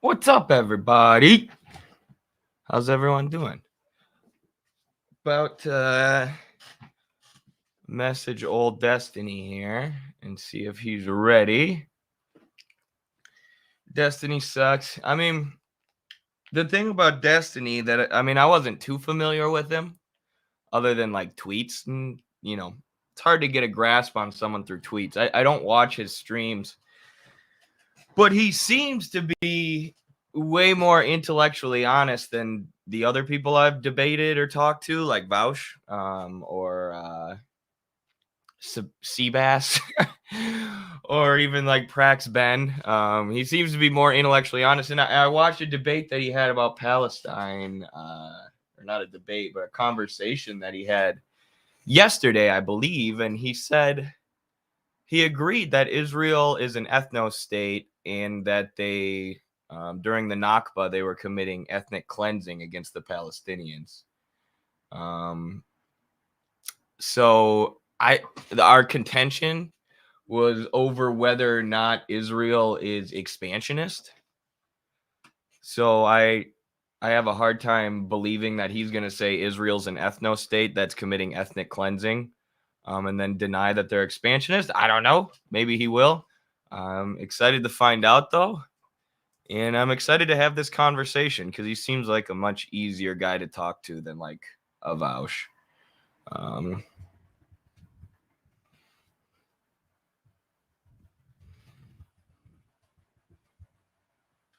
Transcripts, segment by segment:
What's up, everybody? How's everyone doing? About to message old Destiny here and see if he's ready. Destiny sucks. I mean, the thing about Destiny that I wasn't too familiar with him, other than like tweets, and it's hard to get a grasp on someone through tweets. I don't watch his streams, but he seems to be way more intellectually honest than the other people I've debated or talked to, like Vaush or Seabass or even like Prax Ben. He seems to be more intellectually honest. And I watched a debate that he had about Palestine, or not a debate, but a conversation that he had yesterday, I believe. And he said he agreed that Israel is an ethno state and that they, during the Nakba, they were committing ethnic cleansing against the Palestinians. So our contention was over whether or not Israel is expansionist. So I have a hard time believing that he's going to say Israel's an ethno state that's committing ethnic cleansing, and then deny that they're expansionist. I don't know. Maybe he will. I'm excited to find out, though. And I'm excited to have this conversation because he seems like a much easier guy to talk to than like a Vaush.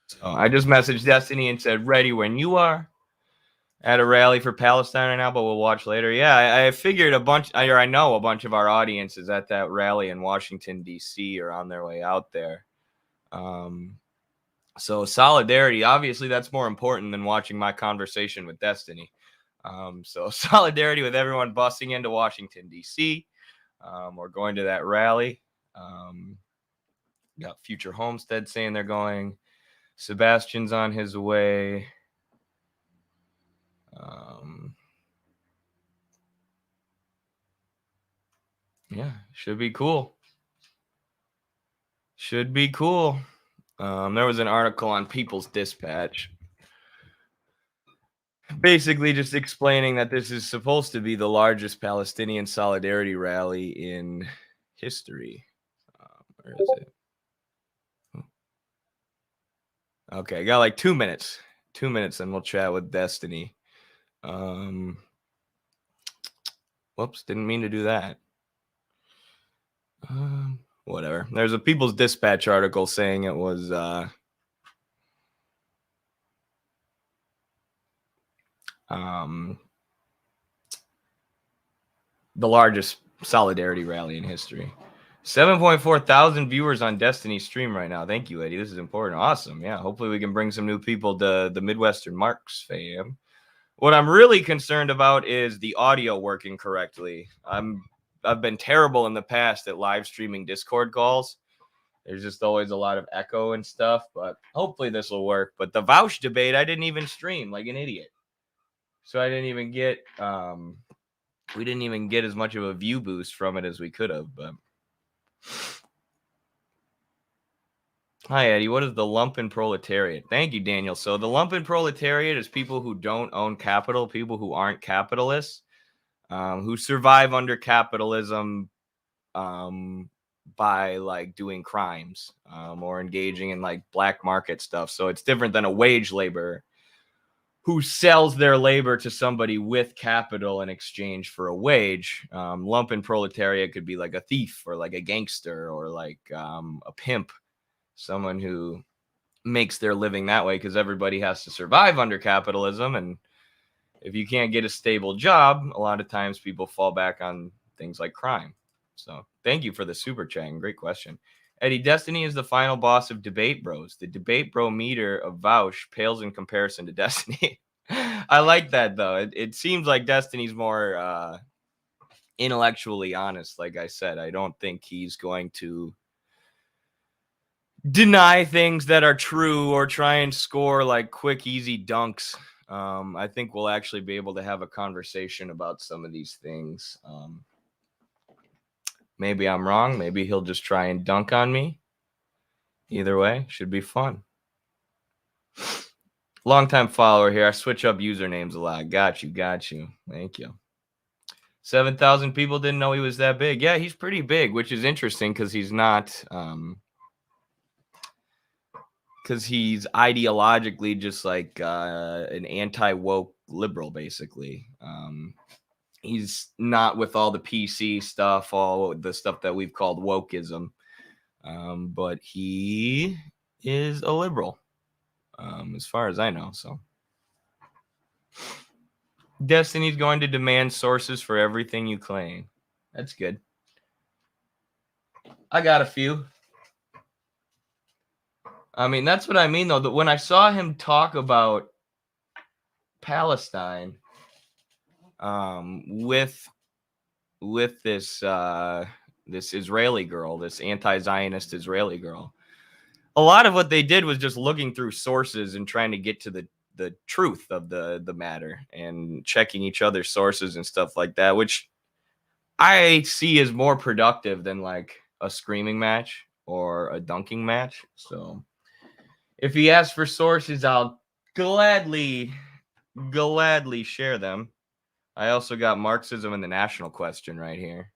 So I just messaged Destiny and said, ready when you are. At a rally for Palestine right now, but we'll watch later. Yeah, I figured I know a bunch of our audience is at that rally in Washington, D.C. or on their way out there. So solidarity, obviously that's more important than watching my conversation with Destiny. So solidarity with everyone busing into Washington, D.C. Or going to that rally. Got Future Homestead saying they're going. Sebastian's on his way. Yeah, should be cool. Should be cool. There was an article on People's Dispatch basically just explaining that this is supposed to be the largest Palestinian solidarity rally in history. Where is it? Okay, I got like 2 minutes. 2 minutes, and we'll chat with Destiny. Whoops, didn't mean to do that. Whatever. There's a People's Dispatch article saying it was the largest solidarity rally in history. 7.4 thousand viewers on Destiny's stream right now. Thank you, Eddie. This is important. Awesome. Yeah, hopefully we can bring some new people to the Midwestern Marx fam. What I'm really concerned about is the audio working correctly. I've been terrible in the past at live streaming Discord calls. There's just always a lot of echo and stuff, but hopefully this will work. But the Vaush debate, I didn't even stream like an idiot. So I didn't even get we didn't even get as much of a view boost from it as we could have, but hi, Eddie. What is the lumpen proletariat? Thank you, Daniel. So the lumpen proletariat is people who don't own capital, people who aren't capitalists, who survive under capitalism by like doing crimes or engaging in like black market stuff. So it's different than a wage laborer who sells their labor to somebody with capital in exchange for a wage. Lumpen proletariat could be like a thief or like a gangster or like a pimp. Someone who makes their living that way because everybody has to survive under capitalism. And if you can't get a stable job, a lot of times people fall back on things like crime. So thank you for the super chat. Great question. Eddie, Destiny is the final boss of Debate Bros. The Debate Bro meter of Vaush pales in comparison to Destiny. I like that, though. It seems like Destiny's more intellectually honest. Like I said, I don't think he's going to deny things that are true or try and score like quick, easy dunks. I think we'll actually be able to have a conversation about some of these things. Maybe I'm wrong. Maybe he'll just try and dunk on me. Either way, should be fun. Long-time follower here. I switch up usernames a lot. Got you. Thank you. 7,000 people didn't know he was that big. Yeah, he's pretty big, which is interesting because he's not, because he's ideologically just like an anti-woke liberal, basically. He's not with all the PC stuff, all the stuff that we've called wokeism, but he is a liberal, as far as I know. So Destiny's going to demand sources for everything you claim. That's good. I got a few. I mean, that's what I mean, though. That when I saw him talk about Palestine, with this this Israeli girl, this anti-Zionist Israeli girl, a lot of what they did was just looking through sources and trying to get to the truth of the matter and checking each other's sources and stuff like that, which I see as more productive than like a screaming match or a dunking match. So if he asks for sources, I'll gladly share them. I also got Marxism and the National Question right here,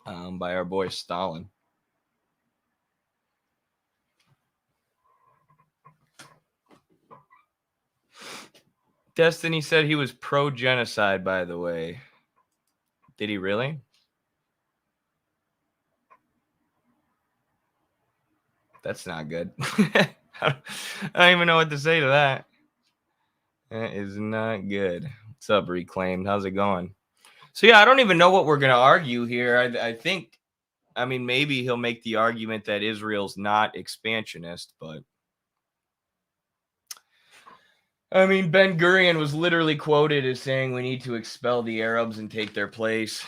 by our boy Stalin. Destiny said he was pro-genocide, by the way. Did he really? That's not good. I don't even know what to say to that. That is not good. What's up, Reclaimed? How's it going? So yeah, I don't even know what we're going to argue here. I think, I mean, maybe he'll make the argument that Israel's not expansionist, but I mean, Ben Gurion was literally quoted as saying we need to expel the Arabs and take their place.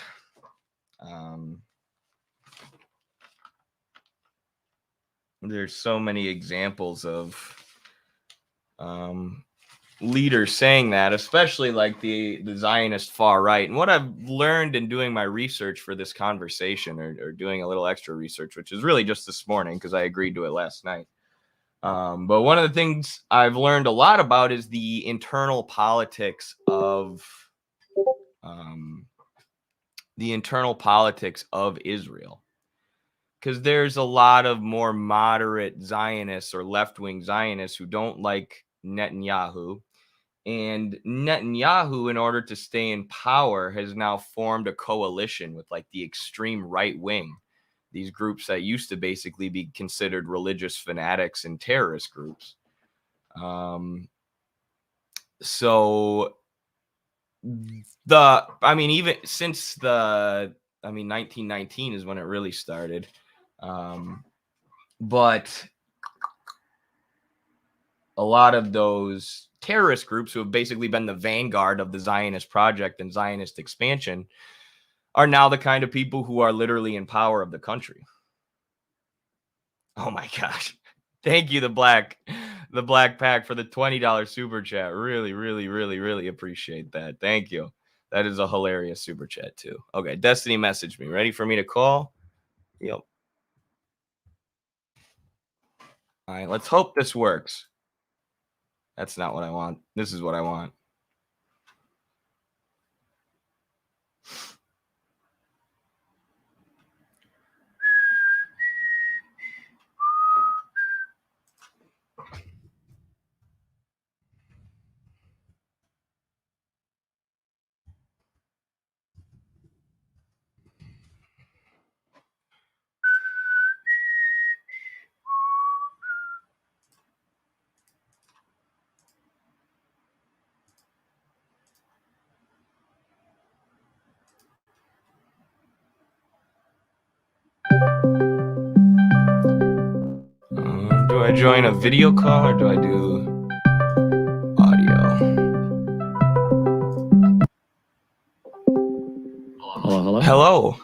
There's so many examples of leaders saying that, especially like the Zionist far right. And what I've learned in doing my research for this conversation, or doing a little extra research, which is really just this morning because I agreed to it last night. But one of the things I've learned a lot about is the internal politics of Israel. Because there's a lot of more moderate Zionists or left-wing Zionists who don't like Netanyahu. And Netanyahu, in order to stay in power, has now formed a coalition with like the extreme right wing. These groups that used to basically be considered religious fanatics and terrorist groups. So even since 1919 is when it really started. But a lot of those terrorist groups who have basically been the vanguard of the Zionist project and Zionist expansion are now the kind of people who are literally in power of the country. Oh my gosh. Thank you, the Black Pack, for the $20 super chat. Really, really, really, really appreciate that. Thank you. That is a hilarious super chat too. Okay, Destiny messaged me. Ready for me to call? Yep. All right, let's hope this works. That's not what I want. This is what I want. Do I join a video call or do I do audio? Hello.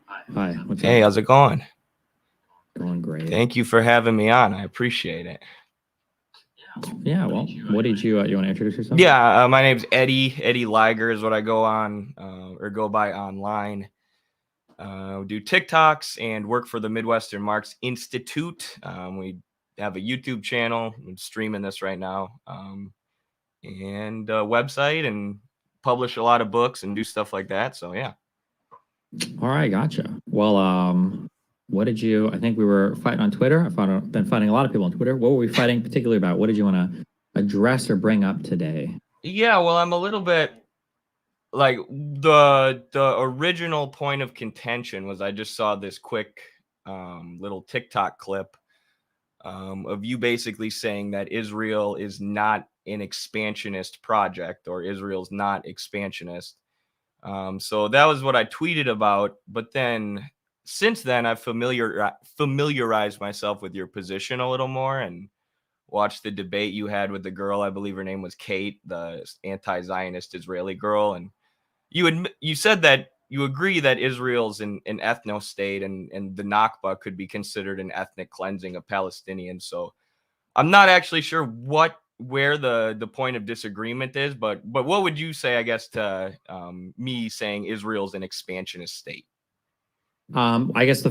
Hi. What's Hey, up? how's it going? Going great. Thank you for having me on. I appreciate it. Yeah. Well, what did you want to introduce yourself? Yeah, my name's Eddie. Eddie Liger is what I go on or go by online. Do TikToks and work for the Midwestern Marx Institute. We have a YouTube channel. I'm streaming this right now, and a website, and publish a lot of books and do stuff like that. So yeah. All right, gotcha. Well, what did you? I think we were fighting on Twitter. I've been fighting a lot of people on Twitter. What were we fighting particularly about? What did you want to address or bring up today? Yeah, well, I'm a little bit like the original point of contention was I just saw this quick little TikTok clip of you basically saying that Israel is not an expansionist project, or Israel's not expansionist. So that was what I tweeted about. But then since then, I've familiarized myself with your position a little more and watched the debate you had with the girl. I believe her name was Kate, the anti-Zionist Israeli girl. And you said that you agree that Israel's an ethno state, and the Nakba could be considered an ethnic cleansing of Palestinians. So I'm not actually sure where the point of disagreement is, but what would you say, I guess, to me saying Israel's an expansionist state? I guess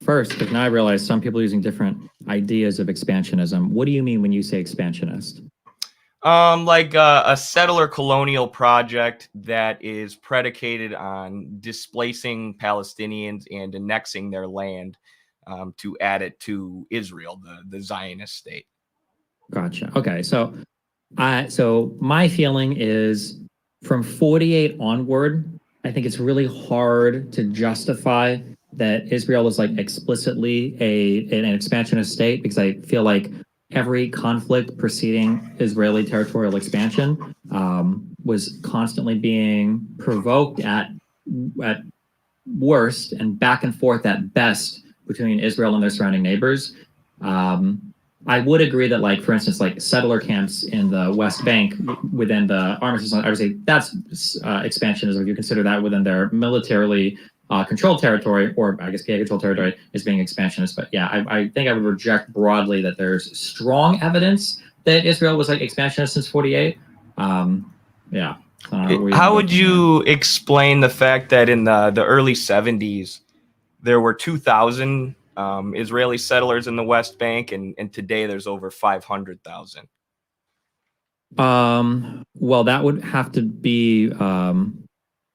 first, because now I realize some people are using different ideas of expansionism. What do you mean when you say expansionist? Like a settler colonial project that is predicated on displacing Palestinians and annexing their land to add it to Israel, the Zionist state. Gotcha. Okay, so my feeling is from 48 onward, I think it's really hard to justify that Israel is like explicitly an expansionist state, because I feel like every conflict preceding Israeli territorial expansion was constantly being provoked at worst and back and forth at best between Israel and their surrounding neighbors. I would agree that, like, for instance, like settler camps in the West Bank within the armistice, I would say that's expansionism. If you consider that within their militarily controlled territory, or I guess controlled territory, is being expansionist. But yeah, I think I would reject broadly that there's strong evidence that Israel was like expansionist since 48. Yeah. How would you explain the fact that in the early 70s, there were 2,000 Israeli settlers in the West Bank, and today there's over 500,000? Well, that would have to be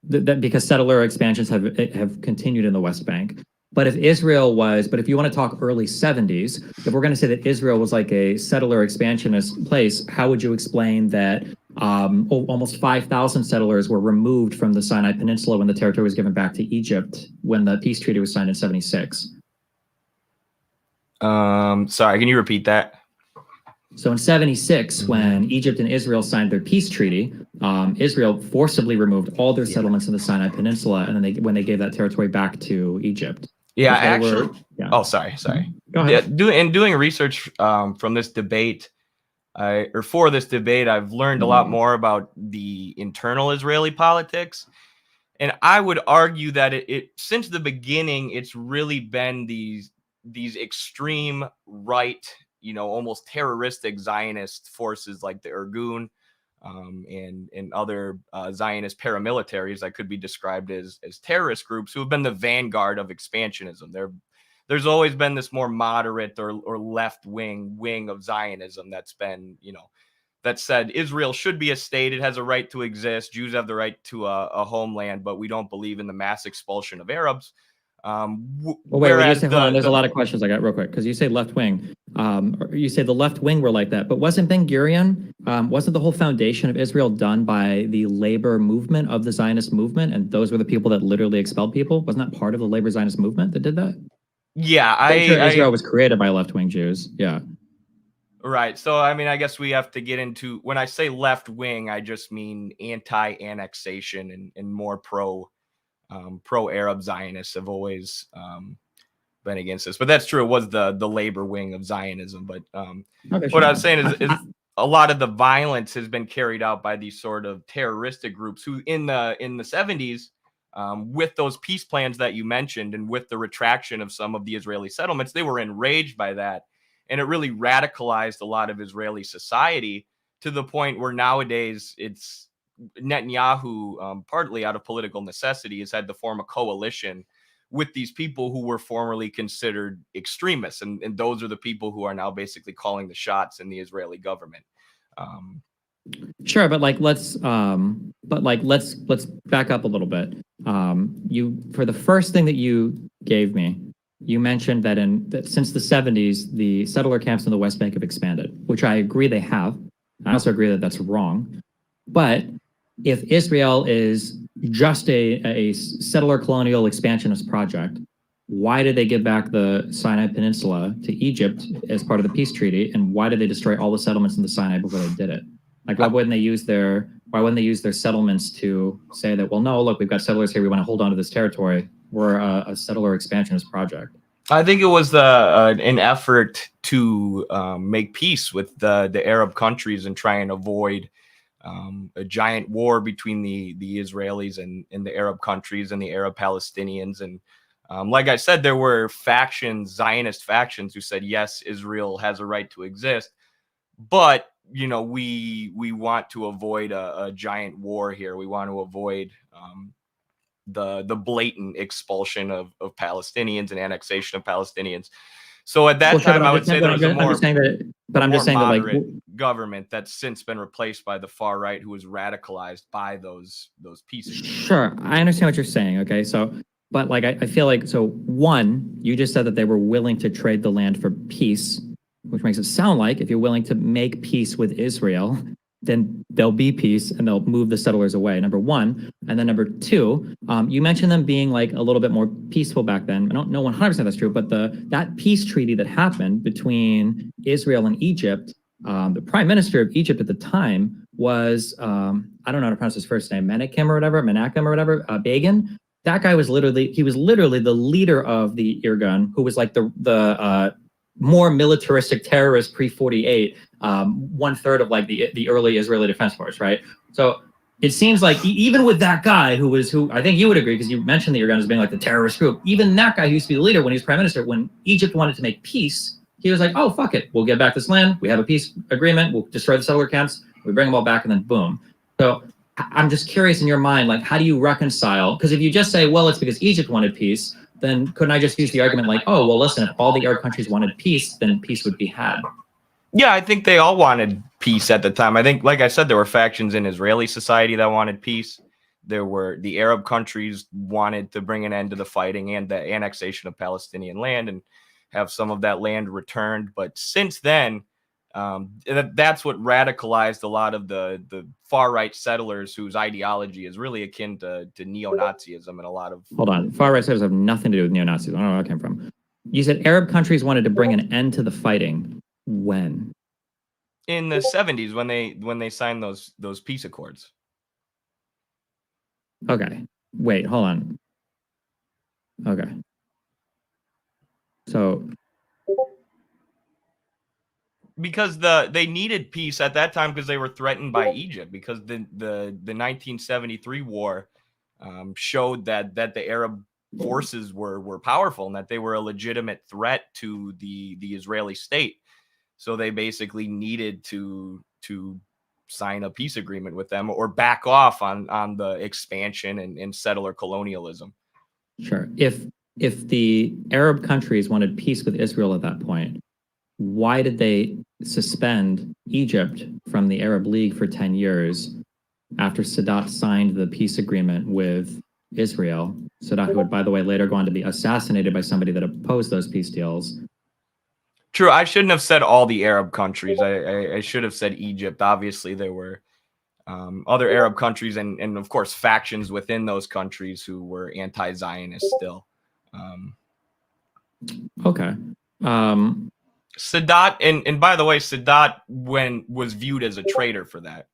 that because settler expansions have continued in the West Bank. But if you want to talk early 70s, if we're going to say that Israel was like a settler expansionist place, how would you explain that almost 5,000 settlers were removed from the Sinai Peninsula when the territory was given back to Egypt when the peace treaty was signed in 76? Sorry, can you repeat that? So in 76, when Egypt and Israel signed their peace treaty, Israel forcibly removed all their settlements in the Sinai Peninsula, and then when they gave that territory back to Egypt. Yeah, actually. Oh, sorry. Go ahead. Doing research from this debate, for this debate, I've learned a lot more about the internal Israeli politics, and I would argue that it since the beginning, it's really been these extreme right, almost terroristic Zionist forces like the Irgun and other Zionist paramilitaries that could be described as terrorist groups, who have been the vanguard of expansionism. There's always been this more moderate or left wing of Zionism that's been, that said Israel should be a state. It has a right to exist. Jews have the right to a homeland, but we don't believe in the mass expulsion of Arabs. There's a lot of questions I got real quick, because you say left wing. You say the left wing were like that, but wasn't Ben Gurion, wasn't the whole foundation of Israel done by the labor movement of the Zionist movement, and those were the people that literally expelled people? Wasn't that part of the labor Zionist movement that did that? Yeah, Israel was created by left wing Jews. Yeah. Right. So, I mean, I guess we have to get into, when I say left wing, I just mean anti-annexation and more pro-Arab Zionists have always been against this. But that's true. It was the labor wing of Zionism. But what I was saying is a lot of the violence has been carried out by these sort of terroristic groups who in the 70s, with those peace plans that you mentioned and with the retraction of some of the Israeli settlements, they were enraged by that. And it really radicalized a lot of Israeli society to the point where nowadays it's Netanyahu, partly out of political necessity, has had to form a coalition with these people who were formerly considered extremists, and those are the people who are now basically calling the shots in the Israeli government. Sure, but like let's back up a little bit. You for the first thing that you gave me, you mentioned that since the 70s, the settler camps in the West Bank have expanded, which I agree they have. I also agree that that's wrong. But if Israel is just a settler colonial expansionist project, why did they give back the Sinai Peninsula to Egypt as part of the peace treaty, and why did they destroy all the settlements in the Sinai before they did it? Like, why wouldn't they use their settlements to say that, well, no, look, we've got settlers here, we want to hold on to this territory. We're a settler expansionist project. I think it was an effort to make peace with the Arab countries and try and avoid a giant war between the Israelis and the Arab countries and the Arab Palestinians. And like I said, there were factions, Zionist factions, who said, yes, Israel has a right to exist, but we want to avoid a giant war here. We want to avoid the blatant expulsion of Palestinians and annexation of Palestinians. So at that time, I would say there was a more moderate government that's since been replaced by the far right, who was radicalized by those pieces. Sure, I understand what you're saying. Okay, so, but like I feel like, so one, you just said that they were willing to trade the land for peace, which makes it sound like if you're willing to make peace with Israel, then there'll be peace and they'll move the settlers away, number one. And then number two, you mentioned them being like a little bit more peaceful back then. I don't know 100% that's true, but that peace treaty that happened between Israel and Egypt, the prime minister of Egypt at the time was, I don't know how to pronounce his first name, Menachem or whatever, Begin. That guy was literally the leader of the Irgun, who was like the more militaristic terrorist pre-48, 1/3 of like the early Israeli Defense Force, right? So it seems like even with that guy who I think you would agree, because you mentioned the Irgun as being like the terrorist group, even that guy who used to be the leader when he was prime minister, when Egypt wanted to make peace, he was like, oh, fuck it, we'll get back this land, we have a peace agreement, we'll destroy the settler camps, we bring them all back, and then boom. So I'm just curious in your mind, like, how do you reconcile? Because if you just say, well, it's because Egypt wanted peace, then couldn't I just use the argument like, oh, well, listen, if all the Arab countries wanted peace, then peace would be had? Yeah, I think they all wanted peace at the time. I think, like I said, there were factions in Israeli society that wanted peace. There were the Arab countries wanted to bring an end to the fighting and the annexation of Palestinian land and have some of that land returned. But since then, that's what radicalized a lot of the far-right settlers whose ideology is really akin to neo-Nazism and a lot of... Hold on. Far-right settlers have nothing to do with neo-Nazis. I don't know where that came from. You said Arab countries wanted to bring an end to the fighting. When? In the 70s, when they signed those peace accords. Okay. Wait, hold on. Okay. So... because they needed peace at that time because they were threatened by Egypt, because the 1973 war showed that the Arab forces were powerful and that they were a legitimate threat to the Israeli state. So they basically needed to sign a peace agreement with them or back off on the expansion and settler colonialism. Sure. If the Arab countries wanted peace with Israel at that point, why did they suspend Egypt from the Arab League for 10 years after Sadat signed the peace agreement with Israel? Sadat, who would, by the way, later go on to be assassinated by somebody that opposed those peace deals. True. I shouldn't have said all the Arab countries. I should have said Egypt. Obviously, there were other Arab countries and, of course, factions within those countries who were anti-Zionist still. Okay. Sadat, and by the way, Sadat was viewed as a traitor for that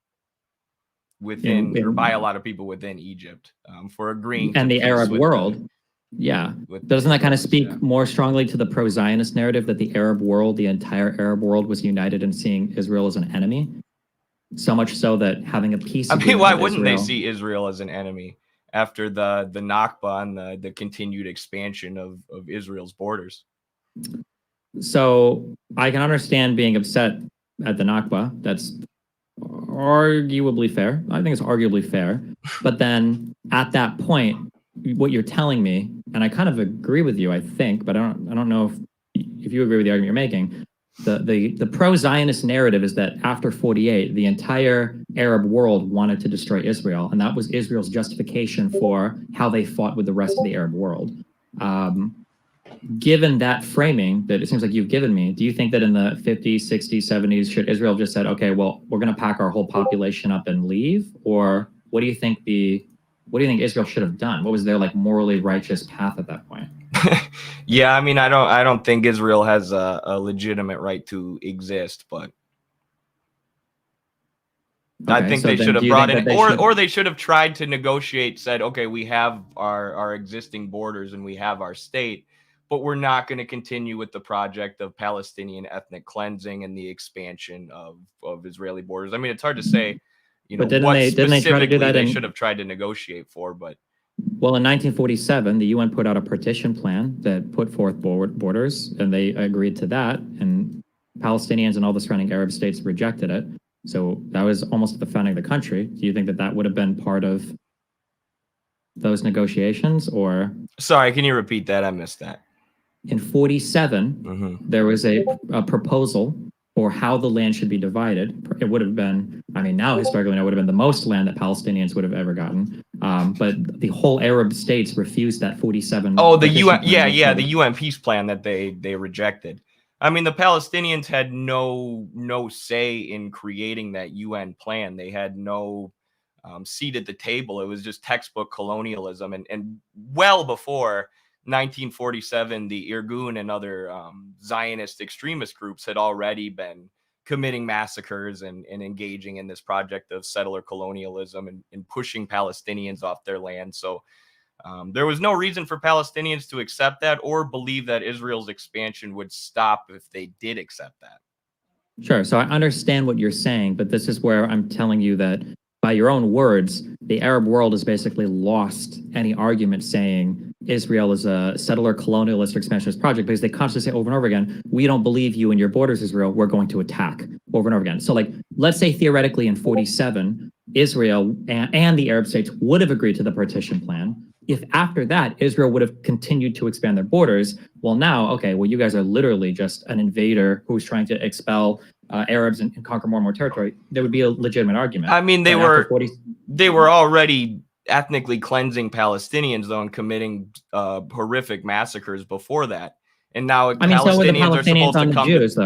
by a lot of people within Egypt for agreeing and the Arab world. Doesn't that kind of speak more strongly to the pro-Zionist narrative that the Arab world, the entire Arab world, was united in seeing Israel as an enemy? So much so that having a peace. I mean, why wouldn't they see Israel as an enemy after the Nakba and the continued expansion of Israel's borders? So I can understand being upset at the Nakba. That's arguably fair. I think it's arguably fair. But then at that point, what you're telling me and I kind of agree with you, I think, but I don't know if you agree with the argument you're making. The pro-Zionist narrative is that after 48, the entire Arab world wanted to destroy Israel, and that was Israel's justification for how they fought with the rest of the Arab world. Given that framing that it seems like you've given me, do you think that in the 50s, 60s, 70s, should Israel have just said, okay, well, we're going to pack our whole population up and leave? Or what do you think Israel should have done? What was their like morally righteous path at that point? Yeah, I mean, I don't think Israel has a legitimate right to exist, but I think so they then should have do you brought think in, that they or should? or they should have tried to negotiate, said, okay, we have our existing borders and we have our state, but we're not going to continue with the project of Palestinian ethnic cleansing and the expansion of Israeli borders. I mean, it's hard to say, But what didn't they try to do specifically that they in? should have tried to negotiate for, but Well, in 1947, the UN put out a partition plan that put forth borders, and they agreed to that, and Palestinians and all the surrounding Arab states rejected it. So that was almost the founding of the country. Do you think that that would have been part of those negotiations, or? Sorry, can you repeat that? I missed that. In 47, there was a proposal for how the land should be divided. It would have been, I mean, now historically, it would have been the most land that Palestinians would have ever gotten. But the whole Arab states refused that 47. Oh, the UN, the UN peace plan that they rejected. I mean, the Palestinians had no say in creating that UN plan. They had no seat at the table. It was just textbook colonialism, and well before 1947, the Irgun and other Zionist extremist groups had already been committing massacres and engaging in this project of settler colonialism and pushing Palestinians off their land. So there was no reason for Palestinians to accept that or believe that Israel's expansion would stop if they did accept that. Sure. So I understand what you're saying, but this is where I'm telling you that by your own words, the Arab world has basically lost any argument saying Israel is a settler colonialist or expansionist project, because they constantly say over and over again, we don't believe you in your borders, Israel, we're going to attack over and over again. So like, let's say theoretically in 47, Israel and the Arab states would have agreed to the partition plan. If after that, Israel would have continued to expand their borders, well now, okay, well you guys are literally just an invader who's trying to expel Arabs and conquer more and more territory. There would be a legitimate argument. I mean, they were already ethnically cleansing Palestinians, though, and committing horrific massacres before that. And now Palestinians are supposed to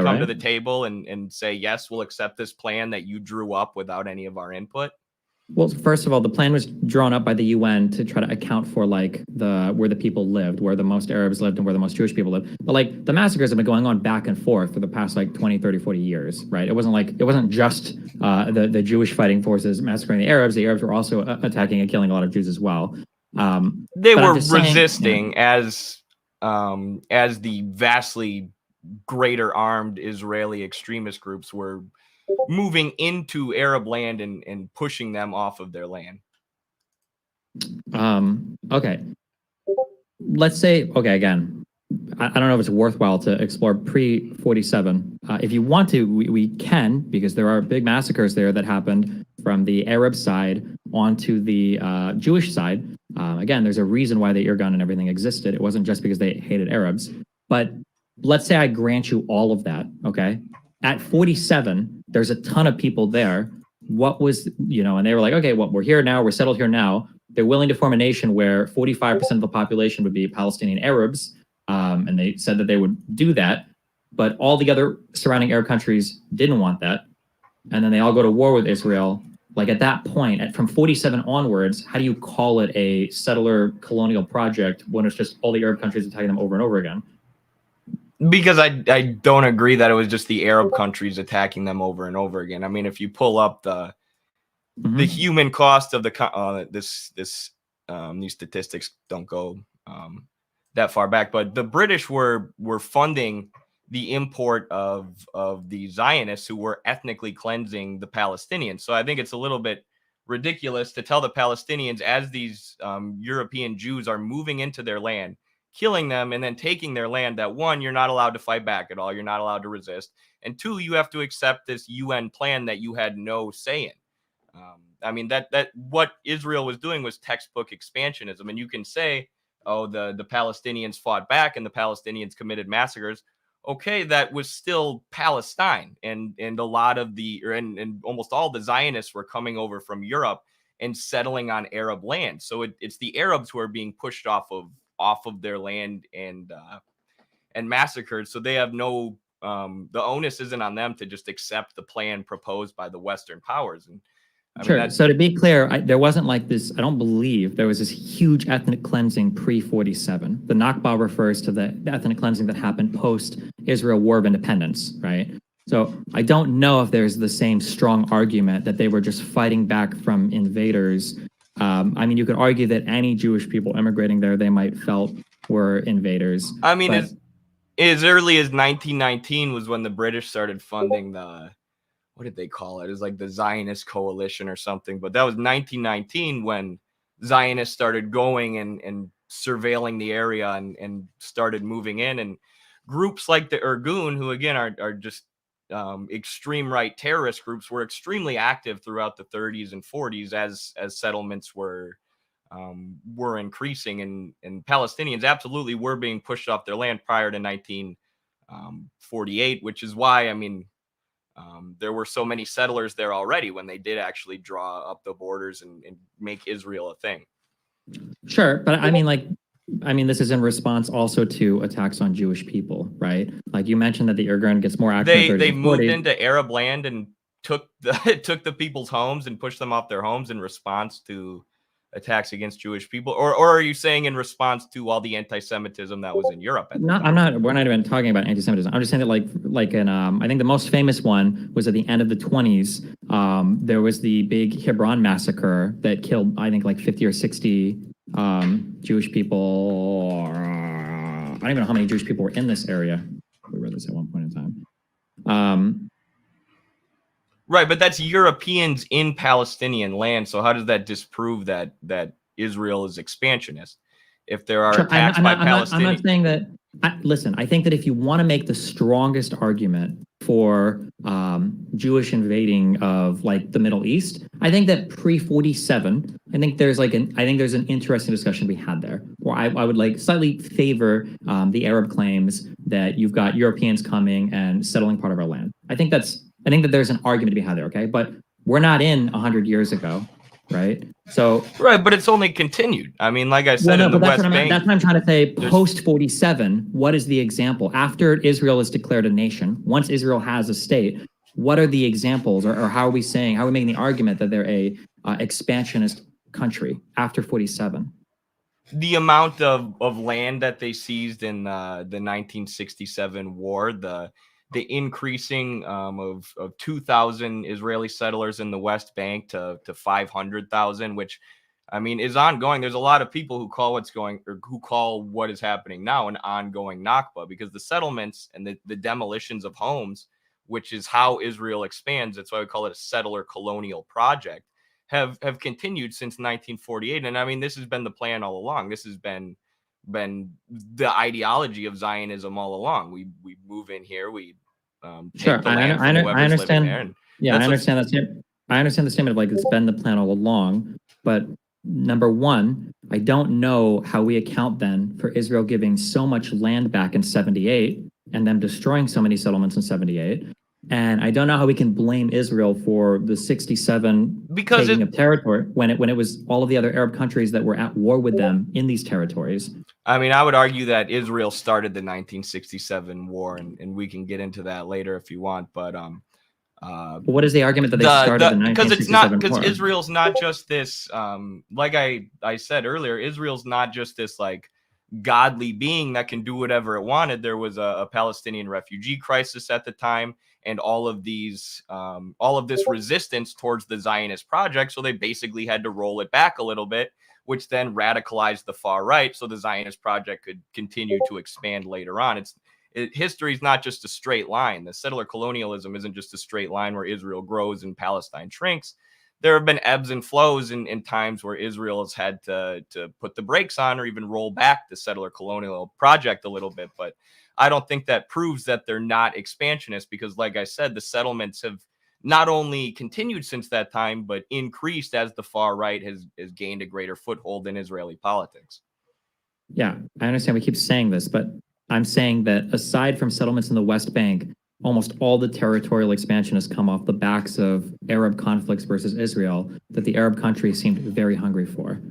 come to the table and say, yes, we'll accept this plan that you drew up without any of our input. Well, first of all, the plan was drawn up by the UN to try to account for like where the people lived, where the most Arabs lived and where the most Jewish people lived. But like the massacres have been going on back and forth for the past like 20, 30, 40 years, right? It wasn't just the Jewish fighting forces massacring the Arabs. The Arabs were also attacking and killing a lot of Jews as well. They were resisting as the vastly greater armed Israeli extremist groups were moving into Arab land and pushing them off of their land. Okay. Let's say, okay, again, I don't know if it's worthwhile to explore pre-47. If you want to, we can, because there are big massacres there that happened from the Arab side onto the Jewish side. Again, there's a reason why the Irgun and everything existed. It wasn't just because they hated Arabs. But let's say I grant you all of that, okay? At 47, there's a ton of people there. What was, and they were like, okay, well, we're here now, we're settled here now. They're willing to form a nation where 45% of the population would be Palestinian Arabs. And they said that they would do that. But all the other surrounding Arab countries didn't want that. And then they all go to war with Israel. Like at that point, from 47 onwards, how do you call it a settler colonial project when it's just all the Arab countries attacking them over and over again? Because I don't agree that it was just the Arab countries attacking them over and over again. I mean, if you pull up the human cost of the these statistics don't go that far back, but the British were funding the import of the Zionists who were ethnically cleansing the Palestinians. So I think it's a little bit ridiculous to tell the Palestinians, as these European Jews are moving into their land, killing them and then taking their land, that one, you're not allowed to fight back at all. You're not allowed to resist. And two, you have to accept this UN plan that you had no say in. I mean, that what Israel was doing was textbook expansionism. And you can say oh, the Palestinians fought back and the Palestinians committed massacres. Okay, that was still Palestine, and a lot of and almost all the Zionists were coming over from Europe and settling on Arab land. So it's the Arabs who are being pushed off of their land and massacred. So they have no the onus isn't on them to just accept the plan proposed by the Western powers. And I Sure. mean, So to be clear, there wasn't like this, I don't believe there was this huge ethnic cleansing pre-47. The Nakba refers to the ethnic cleansing that happened post-Israel War of Independence, right? So I don't know if there's the same strong argument that they were just fighting back from invaders. I mean, you could argue that any Jewish people immigrating there, they might felt were invaders. I mean, but as early as 1919 was when the British started funding what did they call it? It was like the Zionist Coalition or something. But that was 1919 when Zionists started going and surveilling the area and started moving in. And groups like the Irgun, who again are just extreme right terrorist groups, were extremely active throughout the 30s and 40s as settlements were increasing, and Palestinians absolutely were being pushed off their land prior to 1948, which is why, I mean, there were so many settlers there already when they did actually draw up the borders and make Israel a thing. Sure, but I mean, this is in response also to attacks on Jewish people, right? Like you mentioned that the Irgun gets more active. They moved into Arab land and took the people's homes and pushed them off their homes in response to attacks against Jewish people, or are you saying in response to all the anti-Semitism that was in Europe at the time? We're not even talking about anti-Semitism. I'm just saying that like in I think the most famous one was at the end of the 20s. There was the big Hebron massacre that killed, I think, like 50 or 60 Jewish people. I don't even know how many Jewish people were in this area. We read this at one point in time. Right, but that's Europeans in Palestinian land. So how does that disprove that Israel is expansionist? If there are attacks by Palestinians, I'm not saying that. Listen, I think that if you want to make the strongest argument for Jewish invading of like the Middle East, I think that pre-47, I think there's an interesting discussion to be had there. Or I would like slightly favor the Arab claims that you've got Europeans coming and settling part of our land. I think that there's an argument to be had there, okay? But we're not in 100 years ago, right? So right, but it's only continued. I mean, like I said, in the West Bank. That's what I'm trying to say. Post 47, what is the example? After Israel is declared a nation, once Israel has a state, what are the examples, or how are we making the argument that they're a expansionist country after 47? The amount of land that they seized in the 1967 war, the increasing of 2,000 Israeli settlers in the West Bank to 500,000, which, I mean, is ongoing. There's a lot of people who call what is happening now an ongoing Nakba, because the settlements and the demolitions of homes, which is how Israel expands, that's why we call it a settler colonial project, have continued since 1948. And I mean, this has been the plan all along. This has been the ideology of Zionism all along. We move in here, we sure, I understand. I understand that. I understand the statement of like it's been the plan all along, but number one, I don't know how we account then for Israel giving so much land back in 78 and them destroying so many settlements in 78. And I don't know how we can blame Israel for the 67 taking of territory when it was all of the other Arab countries that were at war with them in these territories. I mean, I would argue that Israel started the 1967 war, and we can get into that later if you want. But what is the argument that they started the 1967 war? Because Israel's not just this. Like I said earlier, Israel's not just this like godly being that can do whatever it wanted. There was a Palestinian refugee crisis at the time, and all of this resistance towards the Zionist project. So they basically had to roll it back a little bit, which then radicalized the far right, so the Zionist project could continue to expand later on. History is not just a straight line. The settler colonialism isn't just a straight line where Israel grows and Palestine shrinks. There have been ebbs and flows in times where Israel has had to put the brakes on or even roll back the settler colonial project a little bit. But I don't think that proves that they're not expansionist, because like I said, the settlements have not only continued since that time, but increased as the far right has gained a greater foothold in Israeli politics. Yeah, I understand we keep saying this, but I'm saying that aside from settlements in the West Bank, almost all the territorial expansion has come off the backs of Arab conflicts versus Israel that the Arab countries seemed very hungry for.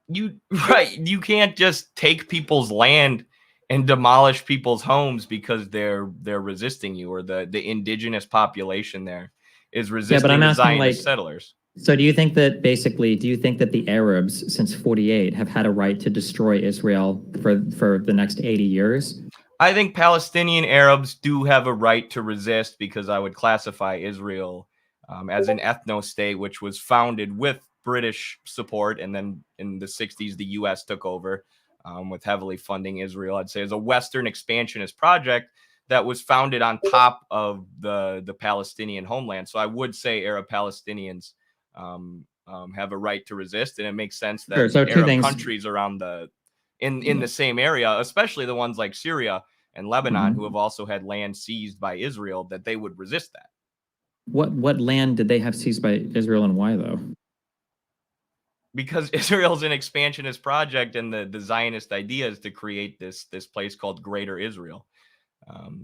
You can't just take people's land and demolish people's homes because they're resisting you, or the indigenous population there is Yeah, but resisting I'm the asking like, Zionist settlers. so do you think that basically, do you think that the Arabs since 48 have had a right to destroy Israel for the next 80 years? I think Palestinian Arabs do have a right to resist, because I would classify Israel as an ethno-state, which was founded with British support, and then in the 60s, the U.S. took over with heavily funding Israel. I'd say as a Western expansionist project that was founded on top of the Palestinian homeland. So I would say Arab Palestinians have a right to resist, and it makes sense Sure. that So the two Arab things. countries around in the same area, especially the ones like Syria and Lebanon, who Mhm. have also had land seized by Israel, that they would resist that. What land did they have seized by Israel and why though? Because Israel's an expansionist project, and the Zionist idea is to create this place called Greater Israel.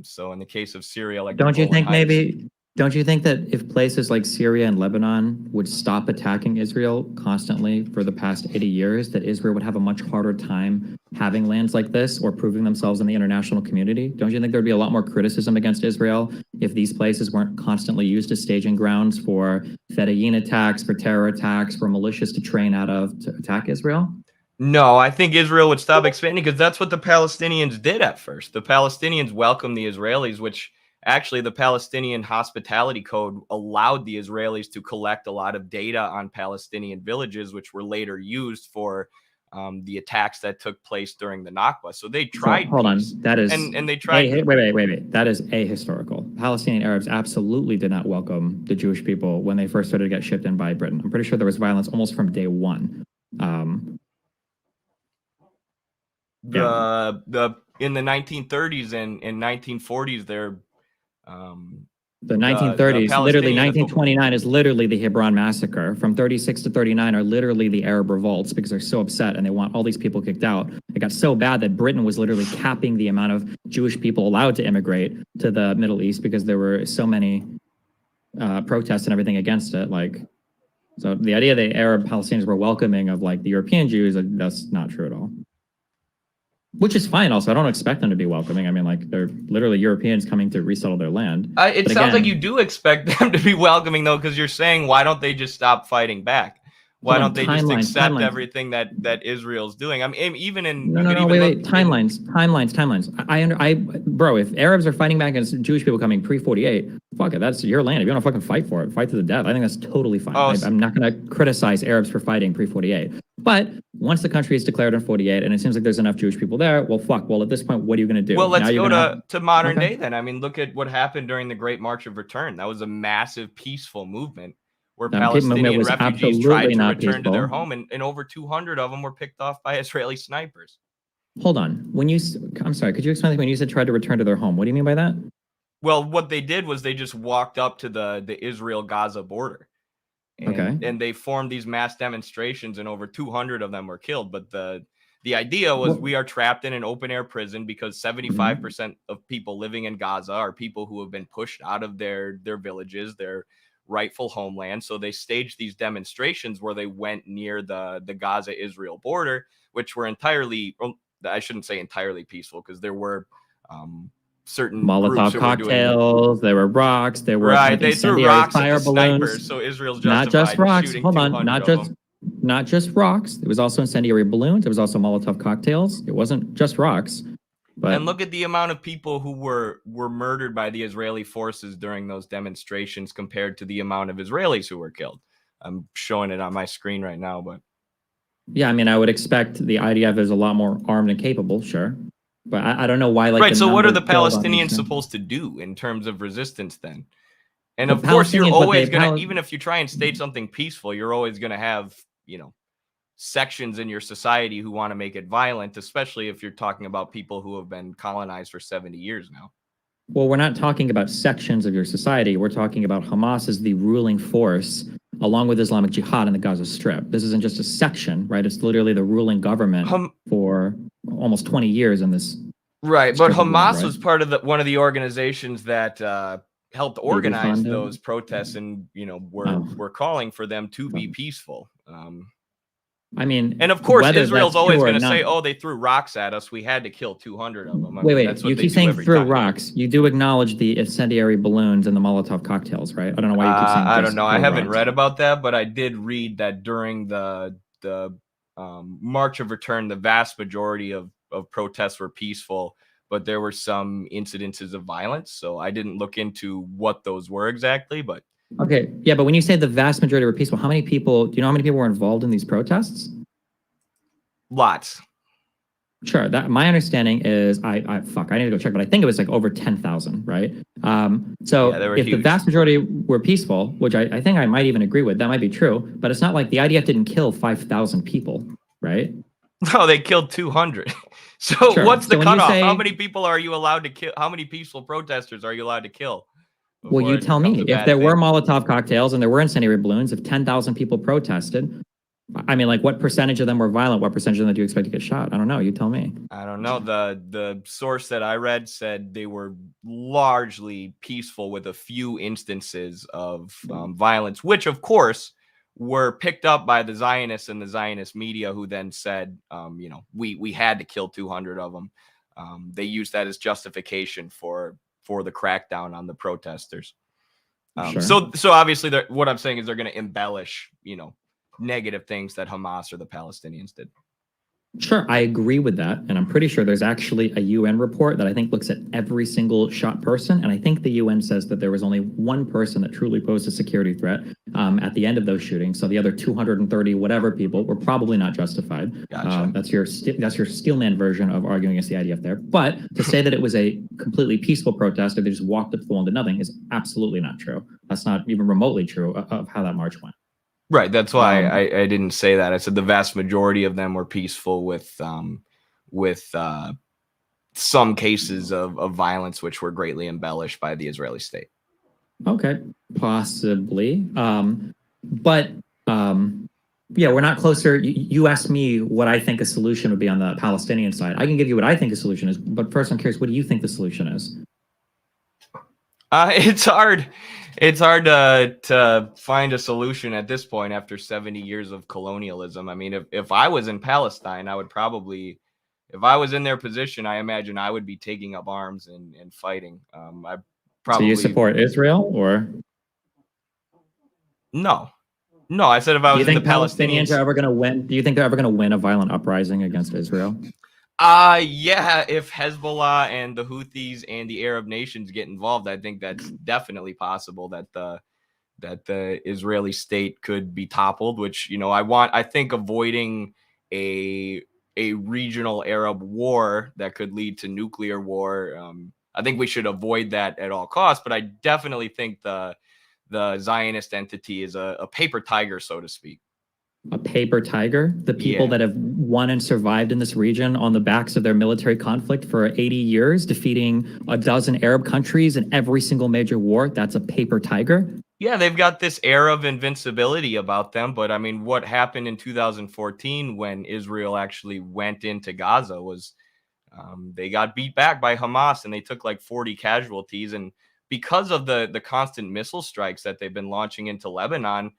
So in the case of Syria, like the Don't you Golan think Heights. maybe, don't you think that if places like Syria and Lebanon would stop attacking Israel constantly for the past 80 years, that Israel would have a much harder time having lands like this or proving themselves in the international community? Don't you think there'd be a lot more criticism against Israel if these places weren't constantly used as staging grounds for Fedayeen attacks, for terror attacks, for militias to train out of to attack Israel? No, I think Israel would stop expanding, because that's what the Palestinians did at first. The Palestinians welcomed the Israelis, which actually the Palestinian Hospitality Code allowed the Israelis to collect a lot of data on Palestinian villages, which were later used for the attacks that took place during the Nakba. So they So tried hold peace, on, that is and they tried. wait. That is ahistorical. Palestinian Arabs absolutely did not welcome the Jewish people when they first started to get shipped in by Britain. I'm pretty sure there was violence almost from day one. Um, yeah, The in the 1930s and 1940s, there the the 1930s, literally Palestinian authorities. 1929 is literally the Hebron massacre. From 36 to 39 are literally the Arab revolts because they're so upset and they want all these people kicked out. It got so bad that Britain was literally capping the amount of Jewish people allowed to immigrate to the Middle East because there were so many protests and everything against it. Like, so the idea that Arab Palestinians were welcoming of like the European Jews, that's not true at all. Which is fine. Also, I don't expect them to be welcoming. I mean, like they're literally Europeans coming to resettle their land. It But sounds like again, you do expect them to be welcoming, though, because you're saying, why don't they just stop fighting back? Why hold on, don't they just accept timelines. everything that Israel's doing? I mean, even in No, you no, could no, even wait. look in. Timelines. Bro, if Arabs are fighting back against Jewish people coming pre 48, fuck it. That's your land. If you want to fucking fight for it, fight to the death. I think that's totally fine. Oh, I'm not going to criticize Arabs for fighting pre 48. But once the country is declared in 48 and it seems like there's enough Jewish people there, well, fuck. Well, at this point, what are you going to do? well, Now let's you're go going to to modern okay. day then. I mean, look at what happened during the Great March of Return. That was a massive peaceful movement where Movement Palestinian was refugees tried absolutely to not return to their peaceful. home, and over 200 of them were picked off by Israeli snipers. Hold on. I'm sorry, could you explain when you said tried to return to their home? What do you mean by that? Well, what they did was they just walked up to the Israel-Gaza border, Okay. and they formed these mass demonstrations, and over 200 of them were killed. But the idea was, Well, we are trapped in an open air prison because mhm. 75% of people living in Gaza are people who have been pushed out of their villages, their rightful homeland. So they staged these demonstrations where they went near the Gaza Israel border, which were entirely, well, I shouldn't say entirely peaceful, because there were certain groups Molotov who were doing. cocktails, there were rocks, there were Right, they threw incendiary rocks at fire the balloons. snipers, so Israel's Not just justified in rocks. shooting Hold on. 200 of them. Not just rocks. It was also incendiary balloons. It was also Molotov cocktails. It wasn't just rocks. But And look at the amount of people who were murdered by the Israeli forces during those demonstrations compared to the amount of Israelis who were killed. I'm showing it on my screen right now, but yeah, I mean, I would expect the IDF is a lot more armed and capable, sure. But I don't know why like right. the So what are number the killed on Palestinians each. supposed to do in terms of resistance then? And The of course, you're Palestinians, what they always gonna, even if you try and state something peaceful, you're always gonna have, sections in your society who want to make it violent, especially if you're talking about people who have been colonized for 70 years now. well, we're not talking about sections of your society. We're talking about Hamas as the ruling force along with Islamic Jihad in the Gaza Strip. This isn't just a section, right? It's literally the ruling government for almost 20 years in this. Right, but strip of land, Hamas right? was part of one of the organizations that helped organize funded? those protests, and Oh. we're calling for them to be peaceful. I mean, And of course, whether Israel's that's always true or going to say, not. "Oh, they threw rocks at us. We had to kill 200 of them." I Wait, mean, that's you what they keep do saying every through time. rocks. You do acknowledge the incendiary balloons and the Molotov cocktails, right? I don't know why you keep saying I just don't know. I throw haven't rocks. read about that, but I did read that during the March of Return, the vast majority of protests were peaceful, but there were some incidences of violence. So I didn't look into what those were exactly, but Okay, yeah, but when you say the vast majority were peaceful, how many people? Do you know how many people were involved in these protests? lots. Sure. That my understanding is I need to go check, but I think it was like over 10,000, right? So Yeah, they were if the huge. vast majority were peaceful, which I think I might even agree with, that might be true, but it's not like the IDF didn't kill 5,000 people, right? No, they killed 200. So Sure. what's the So when you cutoff? How say, many people are you allowed to kill? How many peaceful protesters are you allowed to kill well, before you it tell becomes me, a if bad there were thing? Molotov cocktails and there were incendiary balloons, if 10,000 people protested, I mean, like, what percentage of them were violent? What percentage of them do you expect to get shot? I don't know. You tell me. I don't know. The source that I read said they were largely peaceful with a few instances of violence, which of course were picked up by the Zionists and the Zionist media, who then said, we had to kill 200 of them. They used that as justification for the crackdown on the protesters. Sure. So obviously, what I'm saying is they're going to embellish, negative things that Hamas or the Palestinians did. Sure, I agree with that. And I'm pretty sure there's actually a UN report that I think looks at every single shot person. And I think the UN says that there was only one person that truly posed a security threat at the end of those shootings. So the other 230 whatever people were probably not justified. Gotcha. That's your Steelman version of arguing against the IDF there. But to say that it was a completely peaceful protest or they just walked up to the wall and did nothing is absolutely not true. That's not even remotely true of how that march went. Right. That's why I didn't say that. I said the vast majority of them were peaceful with some cases of violence, which were greatly embellished by the Israeli state. Okay, possibly. Yeah, we're not closer. You asked me what I think a solution would be on the Palestinian side. I can give you what I think a solution is, but first I'm curious, what do you think the solution is? It's hard. It's hard to find a solution at this point after 70 years of colonialism. I mean, if I was in Palestine, I would probably, if I was in their position, I imagine I would be taking up arms and fighting. I probably. So you support Israel, or no, I said if I do was you in the think Palestinians Palestinians. are ever going to win? Do you think they're ever going to win a violent uprising against Israel? Yeah, if Hezbollah and the Houthis and the Arab nations get involved, I think that's definitely possible that the Israeli state could be toppled, which, I think avoiding a regional Arab war that could lead to nuclear war. I think we should avoid that at all costs, but I definitely think the Zionist entity is a paper tiger, so to speak. A paper tiger? The people that have won and survived in this region on the backs of their military conflict for 80 years, defeating a dozen Arab countries in every single major war, that's a paper tiger? Yeah, they've got this air of invincibility about them, but I mean, what happened in 2014 when Israel actually went into Gaza was they got beat back by Hamas and they took like 40 casualties. And because of the constant missile strikes that they've been launching into Lebanon,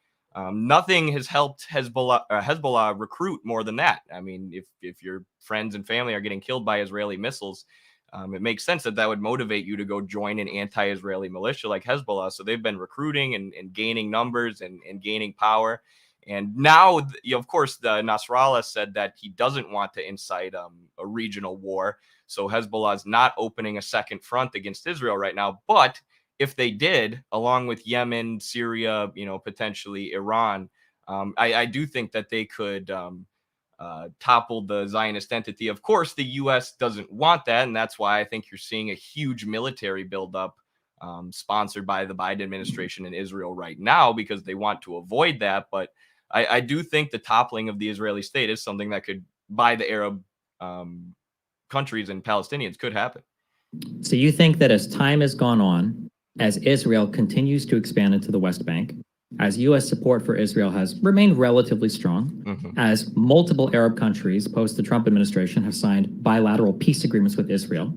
nothing has helped Hezbollah recruit more than that. I mean, if your friends and family are getting killed by Israeli missiles, it makes sense that would motivate you to go join an anti-Israeli militia like Hezbollah. So they've been recruiting and gaining numbers and gaining power. And now, of course, the Nasrallah said that he doesn't want to incite a regional war. So Hezbollah is not opening a second front against Israel right now. But if they did, along with Yemen, Syria, potentially Iran, I do think that they could topple the Zionist entity. Of course, the U.S. doesn't want that, and that's why I think you're seeing a huge military buildup sponsored by the Biden administration in Israel right now, because they want to avoid that. But I do think the toppling of the Israeli state is something that could, by the Arab countries and Palestinians, could happen. So you think that as time has gone on, as Israel continues to expand into the West Bank, as U.S. support for Israel has remained relatively strong, as multiple Arab countries post the Trump administration have signed bilateral peace agreements with Israel,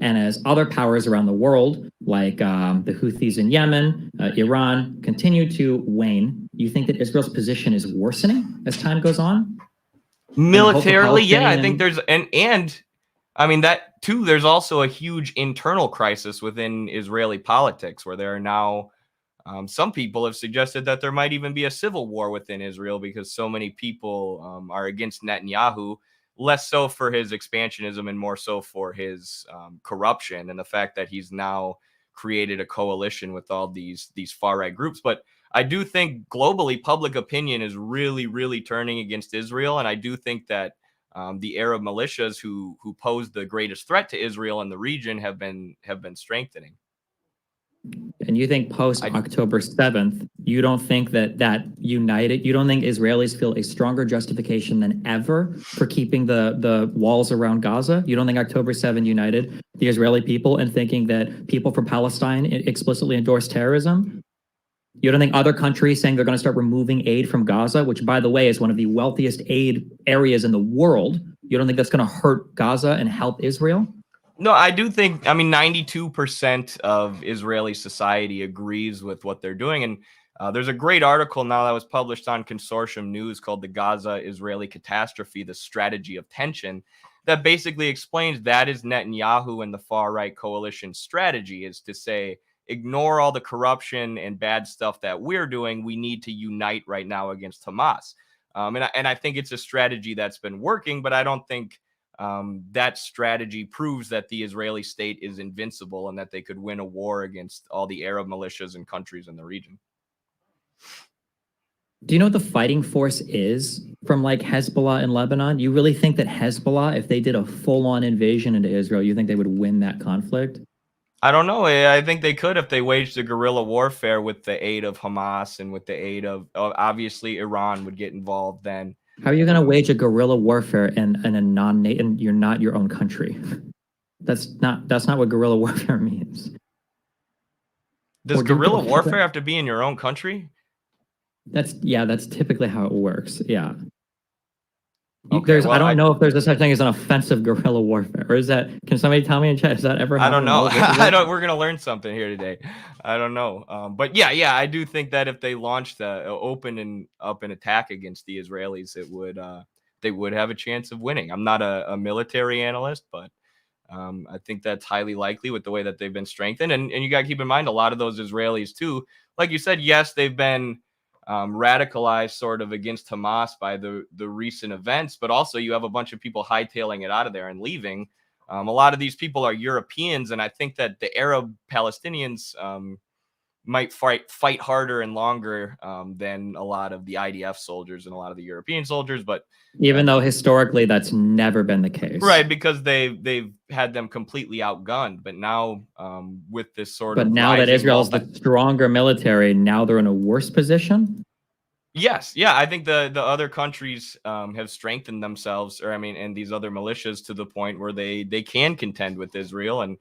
and as other powers around the world, like the Houthis in Yemen, Iran, continue to wane, you think that Israel's position is worsening as time goes on? Militarily, yeah, I think there's and I mean that too. There's also a huge internal crisis within Israeli politics, where there are now some people have suggested that there might even be a civil war within Israel because so many people are against Netanyahu, less so for his expansionism and more so for his corruption and the fact that he's now created a coalition with all these far right groups. But I do think globally public opinion is really, really turning against Israel, and I do think that the Arab militias who pose the greatest threat to Israel in the region have been strengthening. And you think post October 7th, you don't think that united, you don't think Israelis feel a stronger justification than ever for keeping the walls around Gaza? You don't think October 7 united the Israeli people in thinking that people from Palestine explicitly endorse terrorism? You don't think other countries saying they're going to start removing aid from Gaza, which, by the way, is one of the wealthiest aid areas in the world, you don't think that's going to hurt Gaza and help Israel? No, I do think, I mean, 92% of Israeli society agrees with what they're doing. And there's a great article now that was published on Consortium News called The Gaza-Israeli Catastrophe, the Strategy of Tension, that basically explains that is Netanyahu and the far-right coalition strategy, is to say, ignore all the corruption and bad stuff that we're doing. We need to unite right now against Hamas. And I think it's a strategy that's been working, but I don't think that strategy proves that the Israeli state is invincible and that they could win a war against all the Arab militias and countries in the region. Do you know what the fighting force is from like Hezbollah in Lebanon? You really think that Hezbollah, if they did a full-on invasion into Israel, you think they would win that conflict? I don't know. I think they could if they waged a guerrilla warfare with the aid of Hamas and with the aid of obviously Iran would get involved then. How are you going to wage a guerrilla warfare in a non-NATO? You're not your own country. That's not what guerrilla warfare means. Does guerrilla warfare have to be in your own country? That's typically how it works. Yeah. Okay, I don't know if there's a such thing as an offensive guerrilla warfare, or is that? Can somebody tell me in chat? Is that ever? I don't know. We're gonna learn something here today. I don't know. But yeah, I do think that if they launched an attack against the Israelis, they would have a chance of winning. I'm not a military analyst, but I think that's highly likely with the way that they've been strengthened. And you got to keep in mind a lot of those Israelis too. Like you said, yes, they've been radicalized sort of against Hamas by the recent events, but also you have a bunch of people hightailing it out of there and leaving. A lot of these people are Europeans, and I think that the Arab Palestinians might fight harder and longer than a lot of the IDF soldiers and a lot of the European soldiers. But even though historically that's never been the case, right? Because they've had them completely outgunned. But now with this sort of, but now that Israel's the stronger military, now they're in a worse position. Yes, yeah, I think the other countries have strengthened themselves, and these other militias to the point where they can contend with Israel, and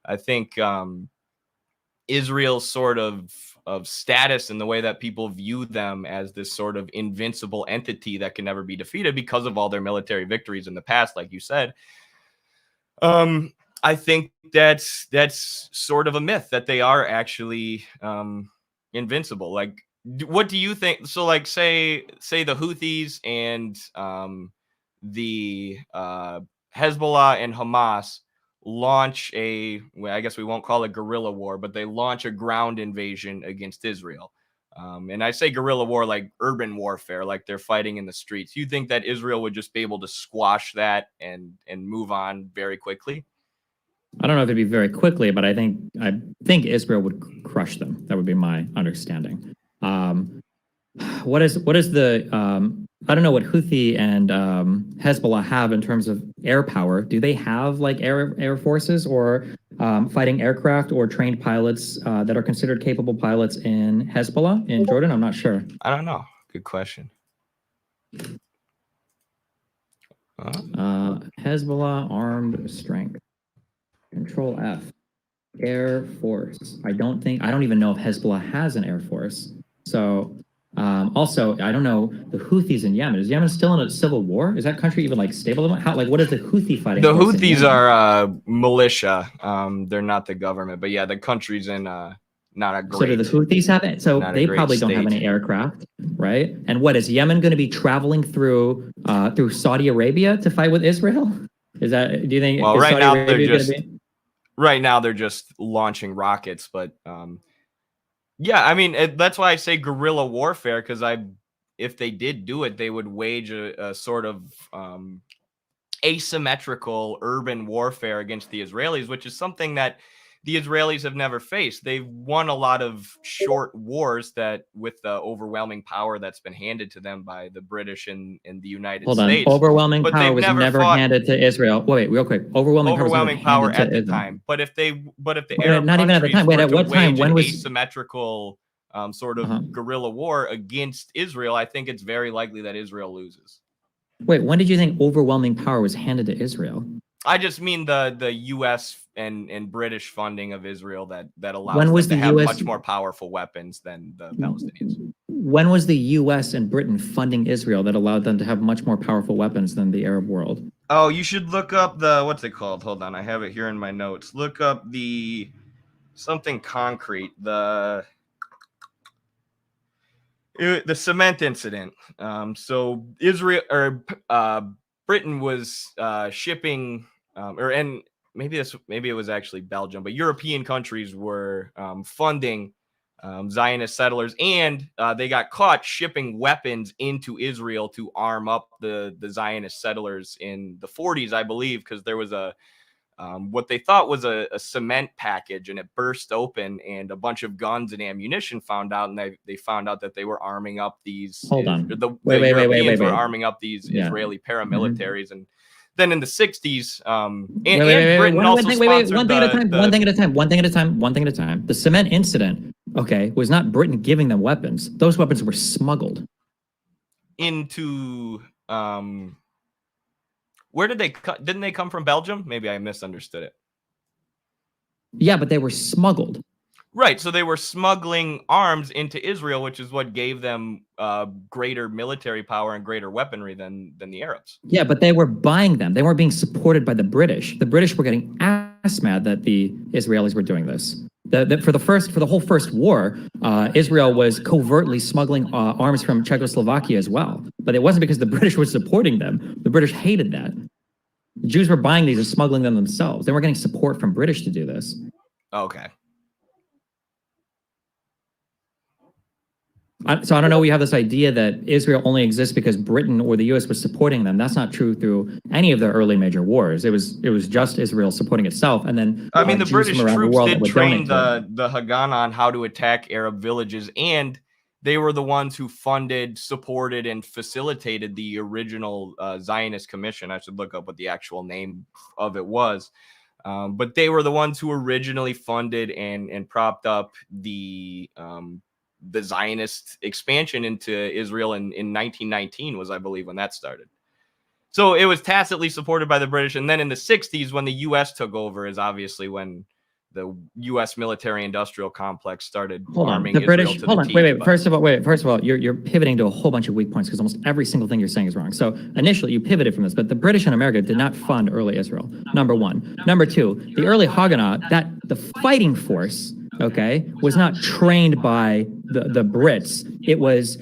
I think Israel's sort of status and the way that people view them as this sort of invincible entity that can never be defeated because of all their military victories in the past, like you said. I think that's sort of a myth that they are actually invincible. Like, what do you think? So, like, say the Houthis and the Hezbollah and Hamas launch I guess we won't call it guerrilla war, but they launch a ground invasion against Israel. And I say guerrilla war like urban warfare, like they're fighting in the streets. You think that Israel would just be able to squash that and move on very quickly? I don't know if it'd be very quickly, but I think Israel would crush them. That would be my understanding. What is the I don't know what Houthi and Hezbollah have in terms of air power. Do they have like air forces or fighting aircraft or trained pilots that are considered capable pilots in Hezbollah in Jordan? I'm not sure. I don't know. Good question. Hezbollah armed strength. Control F. Air Force. I don't even know if Hezbollah has an Air Force. So also, I don't know the Houthis in Yemen. Is Yemen still in a civil war? Is that country even like stable? How, like, what is the Houthi fighting? The force in Houthis Yemen? are militia. They're not the government, but yeah, the country's in not a So great. do the Houthis have it? So not a they great probably don't have state. any aircraft, right? And what is Yemen going to be traveling through through Saudi Arabia to fight with Israel? Is that? Do you think? Well, is right Saudi now Arabia they're going just to be? right now they're just launching rockets, but yeah, I mean that's why I say guerrilla warfare, because if they did do it, they would wage a sort of asymmetrical urban warfare against the Israelis, which is something that the Israelis have never faced. They've won a lot of short wars that with the overwhelming power that's been handed to them by the British and the United Hold on. States. Overwhelming But power they've was never never fought handed to Israel. Wait, real quick. overwhelming power handed at to the Israel. time. But if the Wait, Arab not even at the countries time. Wait, were at to what time? wage When an was? asymmetrical sort of guerrilla war against Israel, I think it's very likely that Israel loses. Wait, when did you think overwhelming power was handed to Israel? I just mean the U.S. and British funding of Israel that allows When them was to the have US? much more powerful weapons than the Palestinians. When was the U.S. and Britain funding Israel that allowed them to have much more powerful weapons than the Arab world? Oh, you should look up what's it called? Hold on, I have it here in my notes. Look up the something concrete. The cement incident. So Israel or Britain was shipping, and maybe it was actually Belgium, but European countries were funding Zionist settlers, and they got caught shipping weapons into Israel to arm up the Zionist settlers in the 40s, I believe, because there was what they thought was a cement package, and it burst open, and a bunch of guns and ammunition found out, and they found out that they were arming up these. Hold on. The Wait. Europeans were arming up these Yeah. Israeli paramilitaries, and then in the 60s, Wait, Britain also sponsored one thing at a time. One thing at a time. The cement incident, okay, was not Britain giving them weapons. Those weapons were smuggled into. Where did they didn't they come from? Belgium? Maybe I misunderstood it. Yeah, but they were smuggled. Right, so they were smuggling arms into Israel, which is what gave them greater military power and greater weaponry than the Arabs. Yeah, but they were buying them. They weren't being supported by the British. The British were getting ass mad that the Israelis were doing this. For the whole first war, Israel was covertly smuggling arms from Czechoslovakia as well. But it wasn't because the British were supporting them. The British hated that. The Jews were buying these and smuggling them themselves. They weren't getting support from British to do this. Okay. So I don't know. We have this idea that Israel only exists because Britain or the U.S. was supporting them. That's not true through any of the early major wars. It was just Israel supporting itself, and then I mean the Jews British from around the troops world did would train donate to it. the Haganah on how to attack Arab villages, and they were the ones who funded, supported, and facilitated the original Zionist Commission. I should look up what the actual name of it was. But they were the ones who originally funded and propped up the Zionist expansion into Israel in 1919 was, I believe, when that started. So it was tacitly supported by the British. And then in the 60s, when the U.S. took over, is obviously when the U.S. military-industrial complex started arming Israel to the teeth. Wait. First of all, you're pivoting to a whole bunch of weak points because almost every single thing you're saying is wrong. So initially, you pivoted from this, but the British and America did not fund early Israel. Number one. Number two, the early Haganah, the fighting force, okay, was not trained by the Brits. It was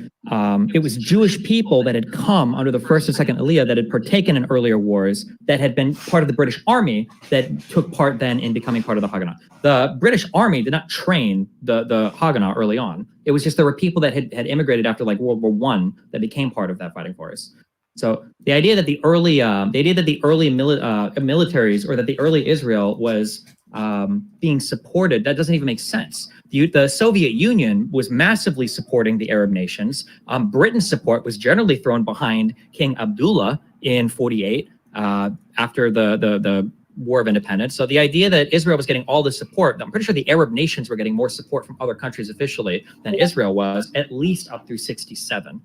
Jewish people that had come under the first and second Aliyah that had partaken in earlier wars that had been part of the British Army that took part then in becoming part of the Haganah. The British Army did not train the Haganah early on. It was just there were people that had immigrated after like World War I that became part of that fighting force. So the idea that the early militaries or that the early Israel was being supported, that doesn't even make sense. The Soviet Union was massively supporting the Arab nations. Britain's support was generally thrown behind King Abdullah in 48 after the War of Independence. So the idea that Israel was getting all the support, I'm pretty sure the Arab nations were getting more support from other countries officially than Israel was, at least up through 67.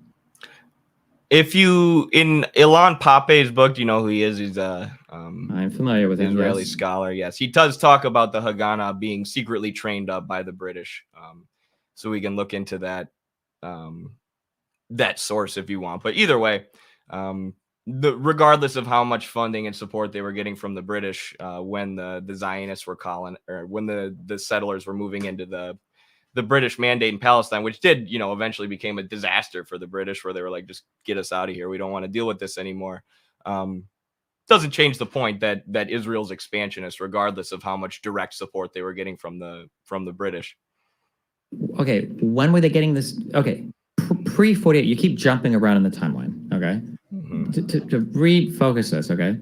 If you, in Ilan Pape's book, do you know who he is? He's I'm familiar with him. Israeli Yes. scholar. Yes, he does talk about the Haganah being secretly trained up by the British. So we can look into that that source if you want. But either way, regardless of how much funding and support they were getting from the British when the Zionists were calling, or when the settlers were moving into the British mandate in Palestine, which did, eventually became a disaster for the British, where they were like, just get us out of here. We don't want to deal with this anymore. Doesn't change the point that Israel's expansionist, regardless of how much direct support they were getting from the British. Okay, when were they getting this? Okay, pre-48, you keep jumping around in the timeline, okay? To refocus this, okay?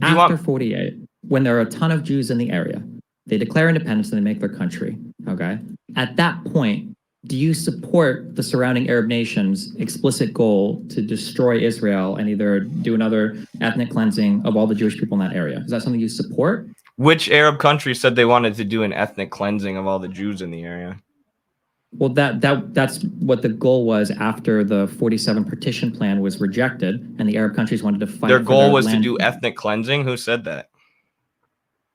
After 48, when there are a ton of Jews in the area, they declare independence and they make their country, okay? At that point, do you support the surrounding Arab nations' explicit goal to destroy Israel and either do another ethnic cleansing of all the Jewish people in that area? Is that something you support? Which Arab country said they wanted to do an ethnic cleansing of all the Jews in the area? Well, that's what the goal was after the 47 partition plan was rejected and the Arab countries wanted to fight. Their goal was to do ethnic cleansing? Who said that?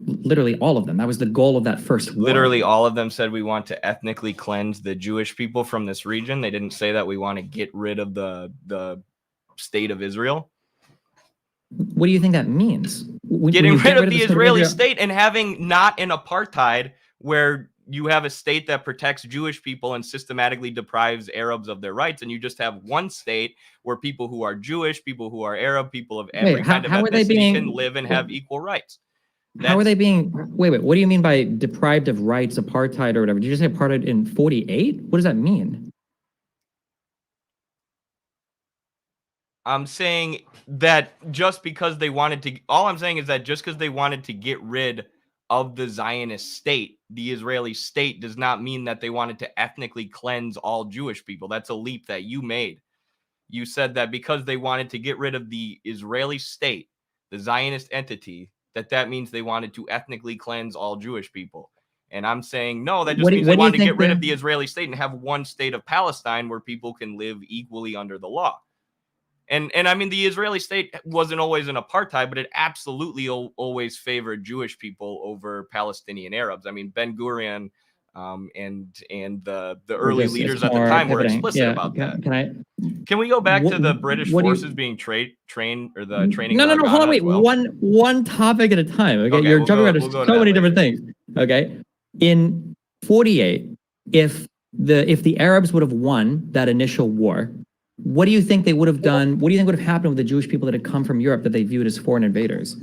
Literally all of them. That was the goal of that first war. Literally all of them said we want to ethnically cleanse the Jewish people from this region. They didn't say that we want to get rid of the state of Israel. What do you think that means? Getting rid of the Israeli state and having not an apartheid where you have a state that protects Jewish people and systematically deprives Arabs of their rights, and you just have one state where people who are Jewish, people who are Arab, people of every kind of ethnicity can live and have equal rights. How are they being? Wait. What do you mean by deprived of rights, apartheid, or whatever? Did you just say apartheid in 48? What does that mean? I'm saying that just because they wanted to, all I'm saying is that just because they wanted to get rid of the Zionist state, the Israeli state, does not mean that they wanted to ethnically cleanse all Jewish people. That's a leap that you made. You said that because they wanted to get rid of the Israeli state, the Zionist entity, that means they wanted to ethnically cleanse all Jewish people. And I'm saying, no, that just means they wanted to get rid of the Israeli state and have one state of Palestine where people can live equally under the law. And I mean, the Israeli state wasn't always an apartheid, but it absolutely always favored Jewish people over Palestinian Arabs. I mean, Ben Gurion and the early leaders at the time were explicit about that. Can we go back to the British forces being trained, or the training? No, hold on, wait. Well? One topic at a time. Okay, you're jumping around so many different things. Okay, in 48, if the Arabs would have won that initial war, what do you think they would have done? What do you think would have happened with the Jewish people that had come from Europe that they viewed as foreign invaders?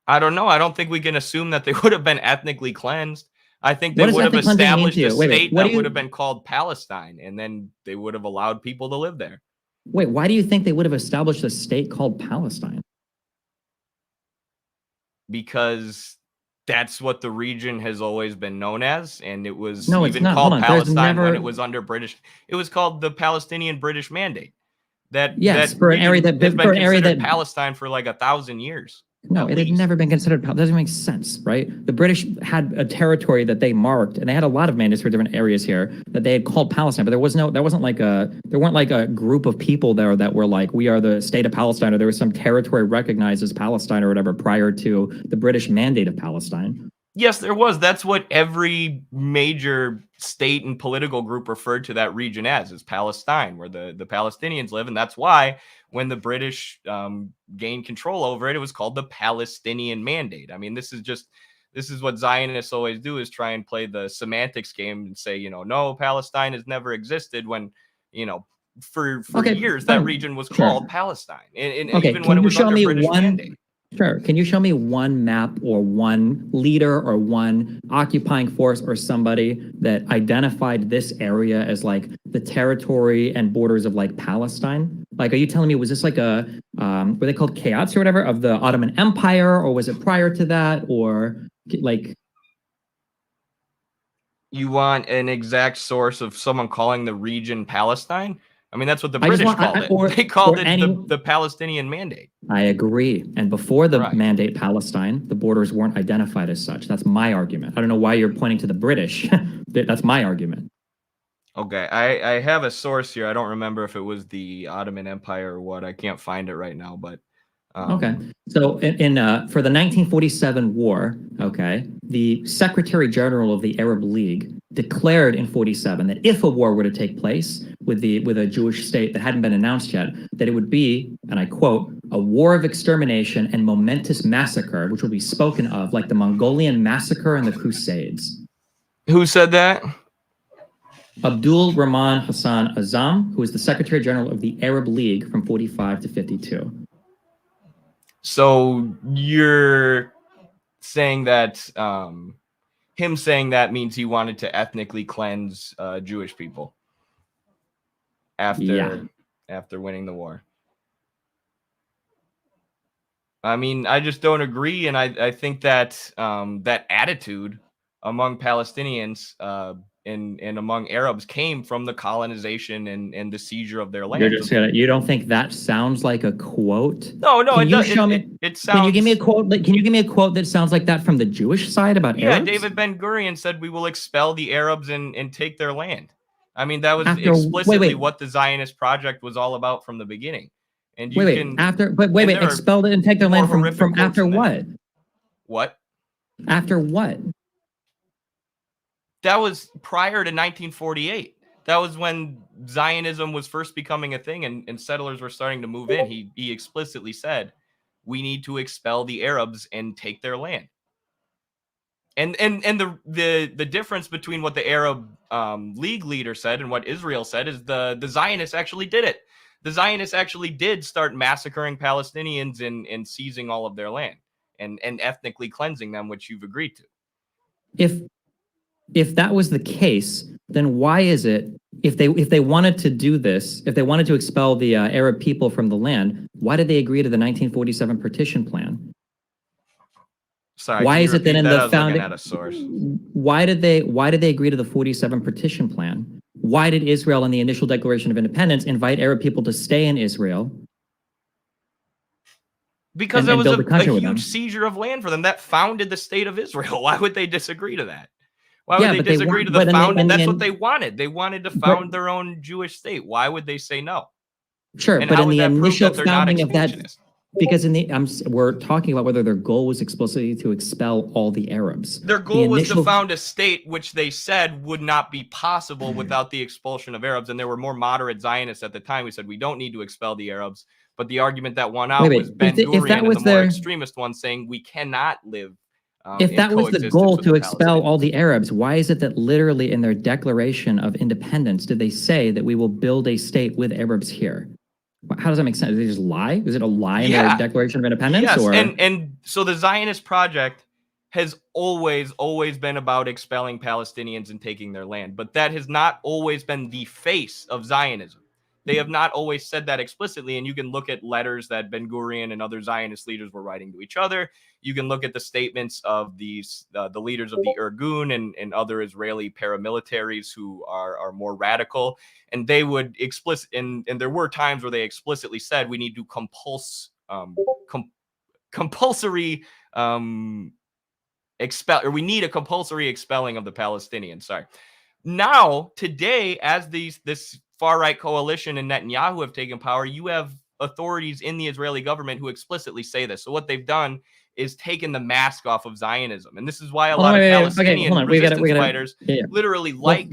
I don't know. I don't think we can assume that they would have been ethnically cleansed. I think they would have established a state that would have been called Palestine, and then they would have allowed people to live there. Wait, why do you think they would have established a state called Palestine? Because that's what the region has always been known as, and it was even called Palestine when it was under British. It was called the Palestinian British Mandate. For an area that has been considered Palestine for like 1,000 years. No, it had never been considered. That doesn't make sense, right? The British had a territory that they marked, and they had a lot of mandates for different areas here that they had called Palestine. But there weren't like a group of people there that were like, we are the state of Palestine, or there was some territory recognized as Palestine or whatever prior to the British mandate of Palestine. Yes, there was. That's what every major state and political group referred to that region as Palestine, where the Palestinians live. And that's why when the British gained control over it, it was called the Palestinian Mandate. I mean, this is what Zionists always do, is try and play the semantics game and say, no, Palestine has never existed, when, for years that region was called Palestine. And even when it was under British mandate. Sure. Can you show me one map or one leader or one occupying force or somebody that identified this area as like the territory and borders of like Palestine? Like, are you telling me, was this like were they called Kayats or whatever of the Ottoman Empire, or was it prior to that, or like? You want an exact source of someone calling the region Palestine? I mean, that's what the British called it. They called it the Palestinian Mandate. I agree. And before the mandate Palestine, the borders weren't identified as such. That's my argument. I don't know why you're pointing to the British. That's my argument. Okay. I have a source here. I don't remember if it was the Ottoman Empire or what. I can't find it right now. But Okay. So for the 1947 war, okay, the Secretary General of the Arab League declared in 47 that if a war were to take place with a Jewish state that hadn't been announced yet, that it would be, and I quote, a war of extermination and momentous massacre, which will be spoken of like the Mongolian massacre and the Crusades. Who said that? Abdul Rahman Hassan Azam, who is the Secretary General of the Arab League from 45 to 52. So you're saying that him saying that means he wanted to ethnically cleanse Jewish people after winning the war. I mean, I just don't agree, and I think that that attitude among Palestinians and among Arabs came from the colonization and the seizure of their land. You don't think that sounds like a quote? No, Can you show me? It sounds. Can you give me a quote? Can you give me a quote that sounds like that from the Jewish side about Arabs? Yeah, David Ben-Gurion said we will expel the Arabs and take their land. I mean, that was explicitly what the Zionist project was all about from the beginning. And you expelled it and take their land from after what? What? After what? That was prior to 1948. That was when Zionism was first becoming a thing and settlers were starting to move in. He explicitly said, we need to expel the Arabs and take their land. And the difference between what the Arab League leader said and what Israel said is the Zionists actually did it. The Zionists actually did start massacring Palestinians and seizing all of their land and ethnically cleansing them, which you've agreed to. If that was the case, then why is it if they wanted to do this, if they wanted to expel the Arab people from the land, why did they agree to the 1947 partition plan? Sorry, why is it that in the founding? Why did they agree to the 47 partition plan? Why did Israel in the initial Declaration of Independence invite Arab people to stay in Israel? Because there was a huge seizure of land for them that founded the state of Israel. Why would they disagree to that? Why would they disagree to the founding? That's what they wanted. They wanted to found their own Jewish state. Why would they say no? Sure, but in the initial founding of that, because we're talking about whether their goal was explicitly to expel all the Arabs. Their goal was to found a state which they said would not be possible without the expulsion of Arabs. And there were more moderate Zionists at the time who said we don't need to expel the Arabs. But the argument that won out was Ben-Gurion and the more extremist one saying we cannot live. If that was the goal to expel all the Arabs, why is it that literally in their Declaration of Independence did they say that we will build a state with Arabs here? How does that make sense? Did they just lie? Is it a lie in their Declaration of Independence? Yes, and so the Zionist project has always been about expelling Palestinians and taking their land, but that has not always been the face of Zionism. They have not always said that explicitly, and you can look at letters that Ben-Gurion and other Zionist leaders were writing to each other. You can look at the statements of the leaders of the Irgun and other Israeli paramilitaries who are more radical, and they would and there were times where they explicitly said we need to compulsory expel, or we need a compulsory expelling of the Palestinians. Sorry. Now, today, as this far-right coalition and Netanyahu have taken power, you have authorities in the Israeli government who explicitly say this. So what they've done is taken the mask off of Zionism. And this is why a lot of Palestinian resistance fighters literally like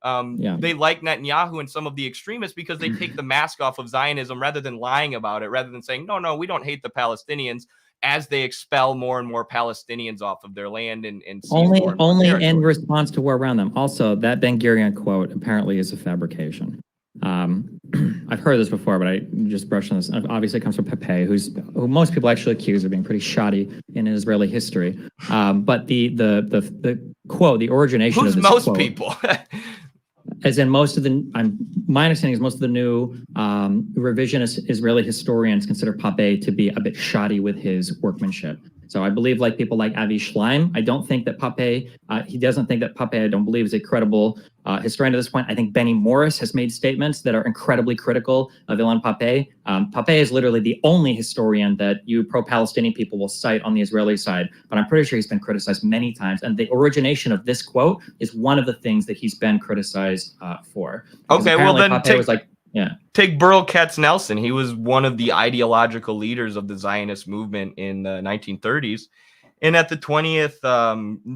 Netanyahu and some of the extremists because they take the mask off of Zionism rather than lying about it, rather than saying, no, we don't hate the Palestinians, as they expel more and more Palestinians off of their land and only in response to war around them. Also, that Ben-Gurion quote apparently is a fabrication. I've heard this before, but I just brushed on this. Obviously, it comes from Pepe, who most people actually accuse of being pretty shoddy in Israeli history. But the quote, the origination of this most quote, people. As in most of my understanding is most of the new revisionist Israeli historians consider Pape to be a bit shoddy with his workmanship. So I believe like people like Avi Schleim, I don't think that Pape, he doesn't think that Pape, I don't believe is a credible historian at this point. I think Benny Morris has made statements that are incredibly critical of Ilan Pape. Pape is literally the only historian that you pro-Palestinian people will cite on the Israeli side, but I'm pretty sure he's been criticized many times. And the origination of this quote is one of the things that he's been criticized for. Okay, well then Yeah. Take Burl Katznelson. He was one of the ideological leaders of the Zionist movement in the 1930s. And at the 20th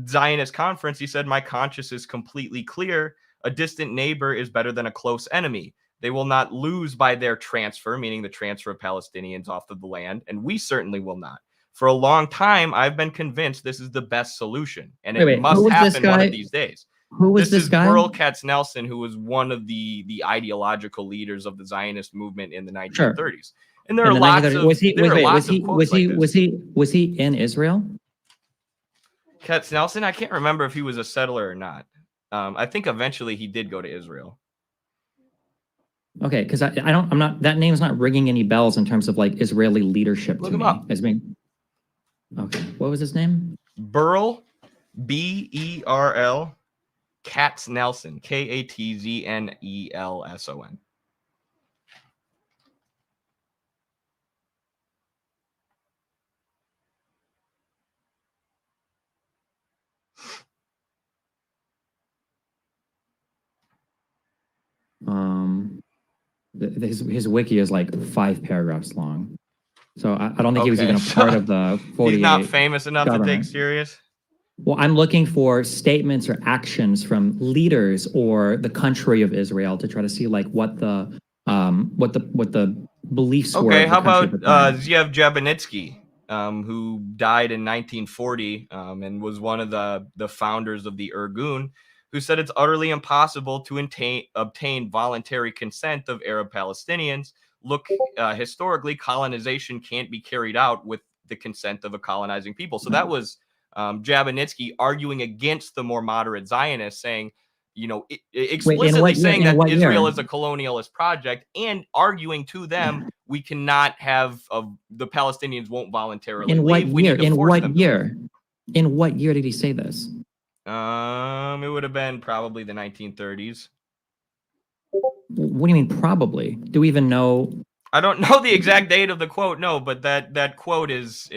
Zionist conference, he said, "My conscience is completely clear. A distant neighbor is better than a close enemy. They will not lose by their transfer," meaning the transfer of Palestinians off of the land, "and we certainly will not. For a long time, I've been convinced this is the best solution, and it Wait, must who was this happen one guy? of these days." Who was This this is guy? Burl Katznelson, who was one of the ideological leaders of the Zionist movement in the 1930s. And there In are the lots 1930s. of Was he? there Wait, are wait. lots Was he? of quotes Was he? like Was this. he? Was he in Israel? Katznelson, I can't remember if he was a settler or not. I think eventually he did go to Israel. Okay, because I don't. I'm not. That name's not ringing any bells in terms of like Israeli leadership Look to him me. up. As being. Okay. What was his name? Burl, Berl, Katznelson, Katznnelson. His wiki is like 5 paragraphs long, so I don't think he was Okay, even a part of the 48. He's not famous enough to take government. serious. Well, I'm looking for statements or actions from leaders or the country of Israel to try to see like what the beliefs were. Okay, of the how country at about the time. Zev Jabotinsky, who died in 1940 and was one of the founders of the Irgun, who said it's utterly impossible to obtain voluntary consent of Arab Palestinians. Look, historically, colonization can't be carried out with the consent of a colonizing people. So that was Jabotinsky arguing against the more moderate Zionists, saying, explicitly saying that Israel is a colonialist project and arguing to them, we cannot have the Palestinians won't voluntarily leave. We need to force them to leave. In what year did he say this? It would have been probably the 1930s. What do you mean probably? Do we even know? I don't know the exact date of the quote, no, but that quote is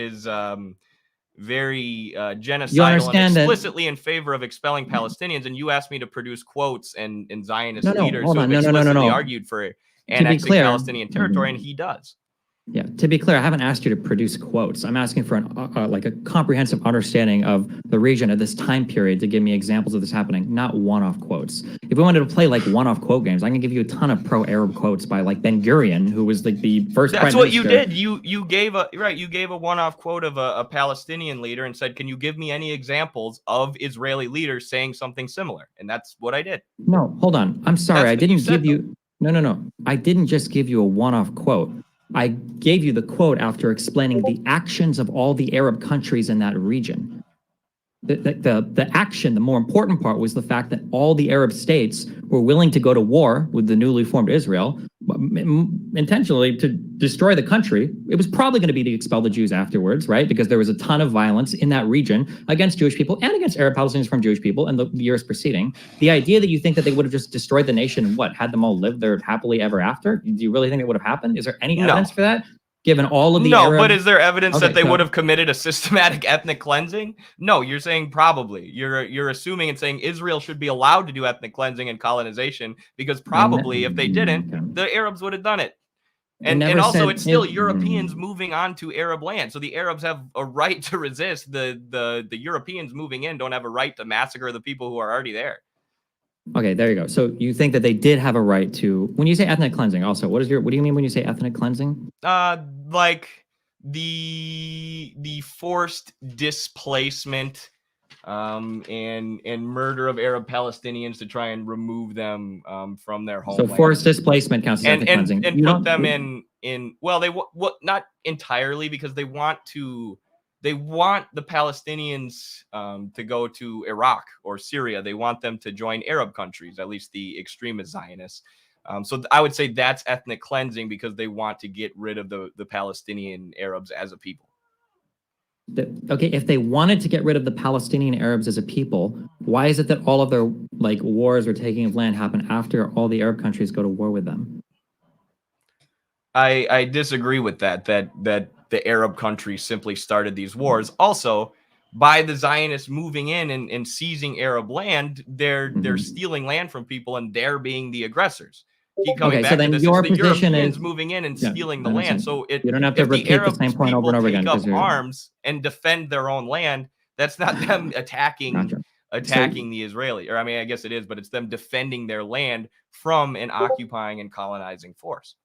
very genocidal and explicitly in favor of expelling Palestinians. And you asked me to produce quotes and Zionist leaders who have explicitly argued for annexing Palestinian territory, and he does. Yeah, to be clear, I haven't asked you to produce quotes. I'm asking for like a comprehensive understanding of the region at this time period to give me examples of this happening, not one-off quotes. If we wanted to play like one-off quote games, I can give you a ton of pro-Arab quotes by like Ben Gurion, who was like the first. That's what you did. You gave a one-off quote of a Palestinian leader and said, "Can you give me any examples of Israeli leaders saying something similar?" And that's what I did. No, hold on. I'm sorry. I didn't give you. No. I didn't just give you a one-off quote. I gave you the quote after explaining the actions of all the Arab countries in that region. The action, the more important part, was the fact that all the Arab states were willing to go to war with the newly formed Israel, intentionally to destroy the country. It was probably going to be to expel the Jews afterwards, right? Because there was a ton of violence in that region against Jewish people and against Arab Palestinians from Jewish people in the years preceding. The idea that you think that they would have just destroyed the nation and had them all live there happily ever after, do you really think it would have happened? Is there any evidence for that? Given all of the Arab... but is there evidence that they would have committed a systematic ethnic cleansing? No, you're saying probably. You're assuming and saying Israel should be allowed to do ethnic cleansing and colonization because probably if they didn't, the Arabs would have done it. And also it's still Europeans moving on to Arab land. So the Arabs have a right to resist. The Europeans moving in don't have a right to massacre the people who are already there. Okay, there you go. So you think that they did have a right to, when you say ethnic cleansing, also, what do you mean when you say ethnic cleansing? Like the forced displacement and murder of Arab Palestinians to try and remove them from their homeland. So forced displacement counts as ethnic cleansing. And put them in well, they not entirely, because they want the Palestinians to go to Iraq or Syria. They want them to join Arab countries, at least the extremist Zionists. So I would say that's ethnic cleansing because they want to get rid of the Palestinian Arabs as a people. Okay, if they wanted to get rid of the Palestinian Arabs as a people, why is it that all of their wars or taking of land happen after all the Arab countries go to war with them? I disagree with that the Arab countries simply started these wars. Also, by the Zionists moving in and seizing Arab land, they're stealing land from people and they're being the aggressors. keep coming Okay, back so to then this. your It's the position Europeans is moving in and yeah, stealing the I land. understand. So You don't have to if the repeat the Arab same point over people and over again take up because you're arms and defend their own land, that's not them attacking gotcha. So the Israeli. Or I mean, I guess it is, but it's them defending their land from an occupying and colonizing force.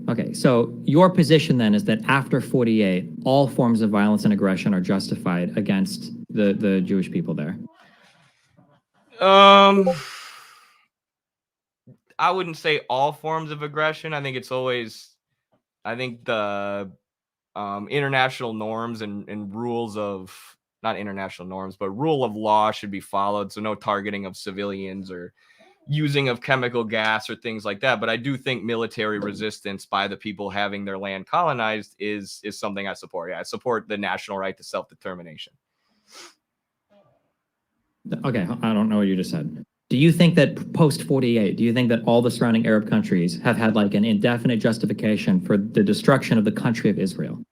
okay, so your position then is that after 48, all forms of violence and aggression are justified against the Jewish people there. I wouldn't say all forms of aggression. I think it's always, I think the international norms and rules of, not international norms, but rule of law should be followed. So no targeting of civilians or using of chemical gas or things like that. But I do think military resistance by the people having their land colonized is something I support. Yeah, I support the national right to self-determination. Okay, I don't know what you just said. Do you think that post 48, do you think that all the surrounding Arab countries have had like an indefinite justification for the destruction of the country of Israel?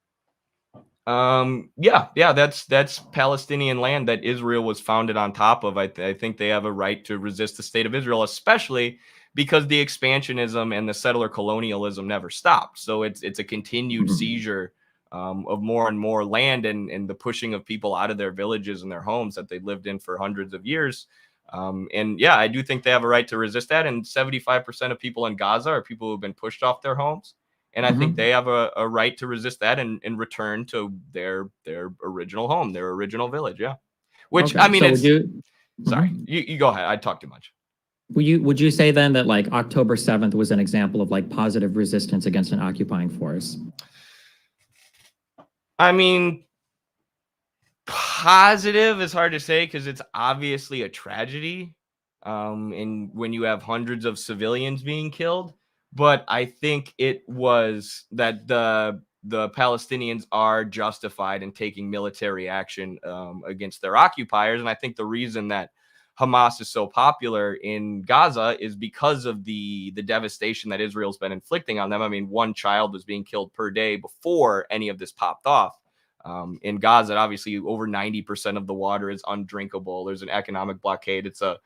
Yeah, that's Palestinian land that Israel was founded on top of. I think they have a right to resist the state of Israel, especially because the expansionism and the settler colonialism never stopped. So it's a continued seizure of more and more land and the pushing of people out of their villages and their homes that they lived in for hundreds of years. And yeah, I do think they have a right to resist that. And 75% of people in Gaza are people who have been pushed off their homes. And I think they have a right to resist that and return to their original home, their original village. Yeah. Which, okay, I mean, so it's, sorry, you go ahead. I talk too much. Would you say then that like October 7th was an example of like positive resistance against an occupying force? I mean, positive is hard to say because it's obviously a tragedy. And when you have hundreds of civilians being killed, but I think it was that the Palestinians are justified in taking military action against their occupiers, and I think the reason that Hamas is so popular in Gaza is because of the devastation that Israel's been inflicting on them. I mean, one child was being killed per day before any of this popped off. In Gaza, obviously, over 90% of the water is undrinkable. There's an economic blockade. It's a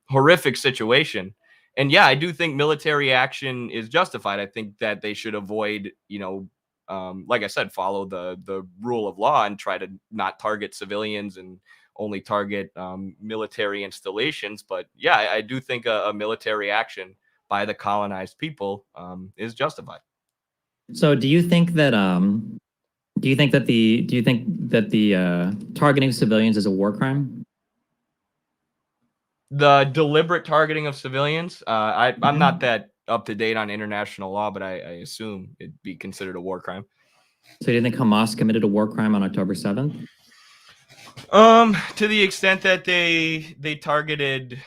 horrific situation. And yeah, I do think military action is justified. I think that they should avoid, like I said, follow the rule of law and try to not target civilians and only target military installations. But yeah, I do think a military action by the colonized people is justified. So do you think that targeting civilians is a war crime? The deliberate targeting of civilians. I'm not that up to date on international law, but I assume it'd be considered a war crime. So do you think Hamas committed a war crime on October 7th? To the extent that they targeted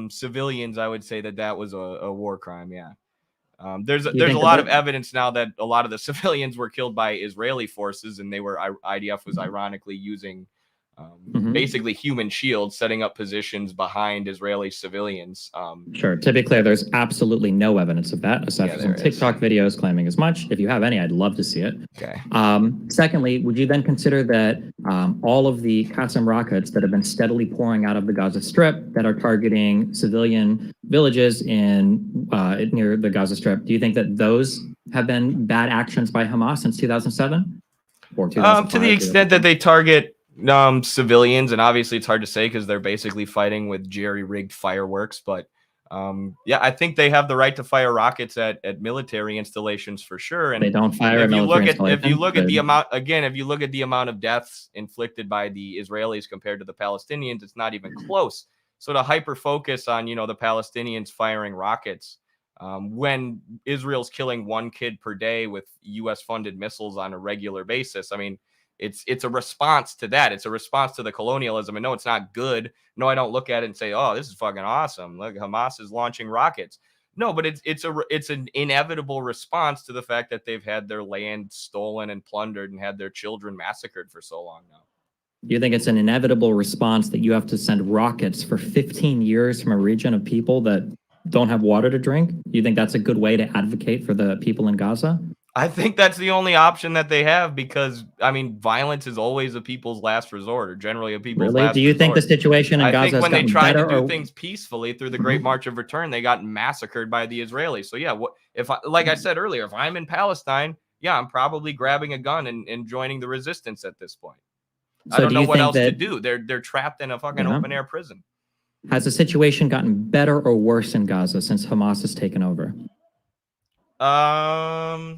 civilians, I would say that was a war crime. Yeah. There's a lot of evidence now that a lot of the civilians were killed by Israeli forces, and IDF was ironically using basically human shields, setting up positions behind Israeli civilians. Sure. To be clear, there's absolutely no evidence of that, aside from some TikTok videos claiming as much. If you have any, I'd love to see it. Okay. Secondly, would you then consider that all of the Qassam rockets that have been steadily pouring out of the Gaza Strip that are targeting civilian villages near the Gaza Strip, do you think that those have been bad actions by Hamas since 2007? Or 2005? To the extent that they target civilians, and obviously it's hard to say because they're basically fighting with jerry-rigged fireworks, but yeah, I think they have the right to fire rockets at military installations for sure. And they don't fire at military installations. If you look at the amount, again, if you look at the amount of deaths inflicted by the Israelis compared to the Palestinians, it's not even close. So to hyper focus on the Palestinians firing rockets when Israel's killing one kid per day with U.S. funded missiles on a regular basis, I mean, it's a response to that. It's a response to the colonialism. And no, it's not good. No, I don't look at it and say, oh, this is fucking awesome. Look, Hamas is launching rockets. No, but it's an inevitable response to the fact that they've had their land stolen and plundered and had their children massacred for so long now. You think it's an inevitable response that you have to send rockets for 15 years from a region of people that don't have water to drink? You think that's a good way to advocate for the people in Gaza? I think that's the only option that they have because, I mean, violence is always a people's last resort, or generally a people's Really? last Do you think the resort. situation in I Gaza think has when they gotten tried to better do or things peacefully through the Great March of Return, they got massacred by the Israelis. So yeah, like I said earlier, if I'm in Palestine, yeah, I'm probably grabbing a gun and joining the resistance at this point. I so don't do know you what think else to that do. They're trapped in a fucking open air prison. has the situation gotten better or worse in Gaza since Hamas has taken over? I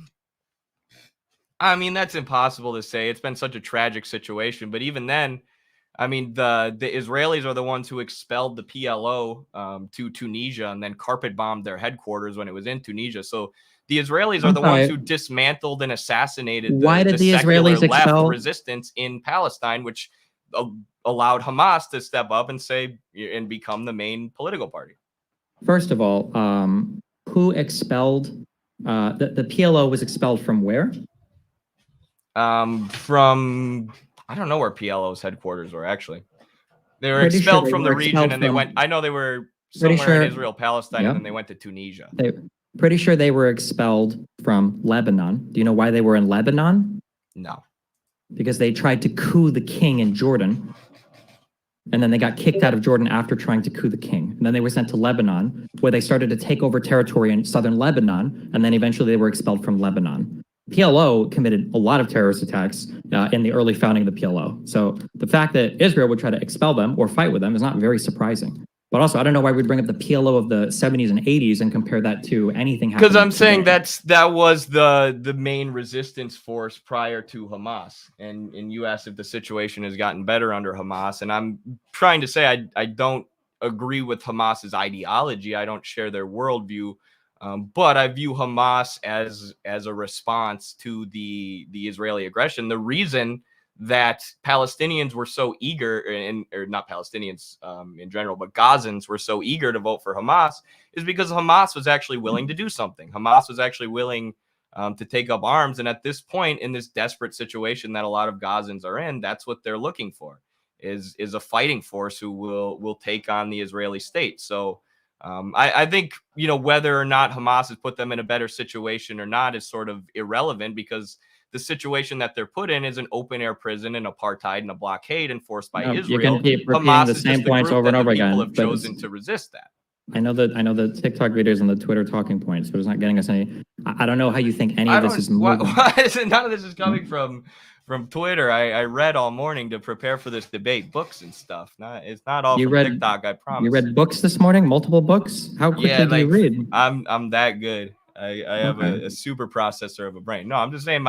mean, that's impossible to say. It's been such a tragic situation, but even then, I mean, the Israelis are the ones who expelled the PLO to Tunisia and then carpet bombed their headquarters when it was in Tunisia. So the Israelis are the ones who dismantled and assassinated the secular Israelis left expel resistance in Palestine, which allowed Hamas to step up and say and become the main political party. First of all, who expelled the PLO was expelled from where? From I don't know where PLO's headquarters were actually. They were Pretty sure expelled they from were the region expelled and they from- went. I know they were Pretty somewhere sure- in Israel, Palestine, Yeah. and then they went to Tunisia. Pretty sure they were expelled from Lebanon. Do you know why they were in Lebanon? No. Because they tried to coup the king in Jordan. And then they got kicked out of Jordan after trying to coup the king. And then they were sent to Lebanon, where they started to take over territory in southern Lebanon. And then eventually they were expelled from Lebanon. PLO committed a lot of terrorist attacks in the early founding of the PLO. So the fact that Israel would try to expel them or fight with them is not very surprising. But also, I don't know why we'd bring up the PLO of the 70s and 80s and compare that to anything happening. Because I'm saying today. that was the main resistance force prior to Hamas. And you asked if the situation has gotten better under Hamas. And I'm trying to say I don't agree with Hamas's ideology. I don't share their worldview. But I view Hamas as a response to the Israeli aggression. The reason that Palestinians were so eager, or not Palestinians in general, but Gazans were so eager to vote for Hamas is because Hamas was actually willing to do something. Hamas was actually willing to take up arms. And at this point, in this desperate situation that a lot of Gazans are in, that's what they're looking for, is a fighting force who will take on the Israeli state. So I think, whether or not Hamas has put them in a better situation or not is sort of irrelevant, because the situation that they're put in is an open air prison and apartheid and a blockade enforced by Israel. You can keep repeating Hamas the is same just the points group over and that over the again. people have chosen to resist that. I know the TikTok videos and the Twitter talking points, but it's not getting us any. I don't know how you think any of this is moving. Why is it, none of this is coming from Twitter? I read all morning to prepare for this debate, books and stuff. It's not all from TikTok, I promise. You read books this morning, multiple books? How quickly do you read? I'm that good. I have a super processor of a brain. No, I'm just saying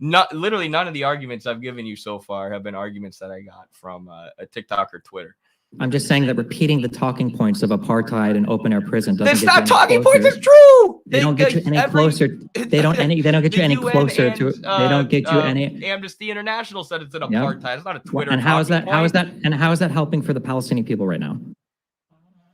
literally none of the arguments I've given you so far have been arguments that I got from a TikTok or Twitter. I'm just saying that repeating the talking points of apartheid and open air prison doesn't. That's not talking points. It's true. They don't get you any closer. They don't get you any closer to. They don't get you any. Amnesty International said it's an apartheid. It's not a Twitter. And how is that? How is that helping for the Palestinian people right now?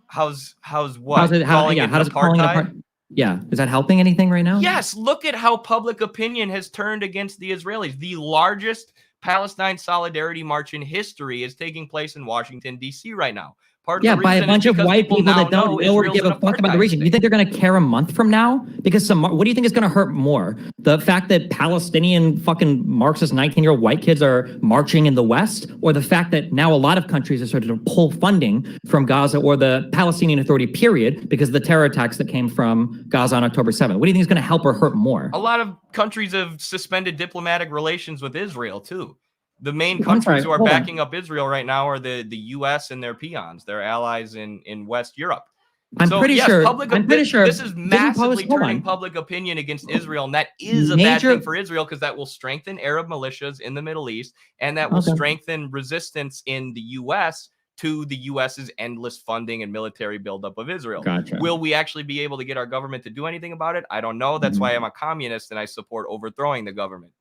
How's what? How does apartheid? Yeah, is that helping anything right now? Yes. Look at how public opinion has turned against the Israelis. The largest Palestine Solidarity March in history is taking place in Washington, D.C. right now. Part of the by a bunch of white people that don't know or give a fuck about the region. You think they're going to care a month from now? Because what do you think is going to hurt more? The fact that Palestinian fucking Marxist 19-year-old white kids are marching in the West? Or the fact that now a lot of countries are starting to pull funding from Gaza or the Palestinian Authority, period, because of the terror attacks that came from Gaza on October 7th? What do you think is going to help or hurt more? A lot of countries have suspended diplomatic relations with Israel, too. The main countries who are backing up Israel right now are the U.S. and their peons, their allies in West Europe. I'm pretty sure this is massively turning public opinion against Israel, and that is a bad thing for Israel because that will strengthen Arab militias in the Middle East, and that will strengthen resistance in the U.S. to the U.S.'s endless funding and military buildup of Israel. Gotcha. Will we actually be able to get our government to do anything about it? I don't know. That's why I'm a communist and I support overthrowing the government.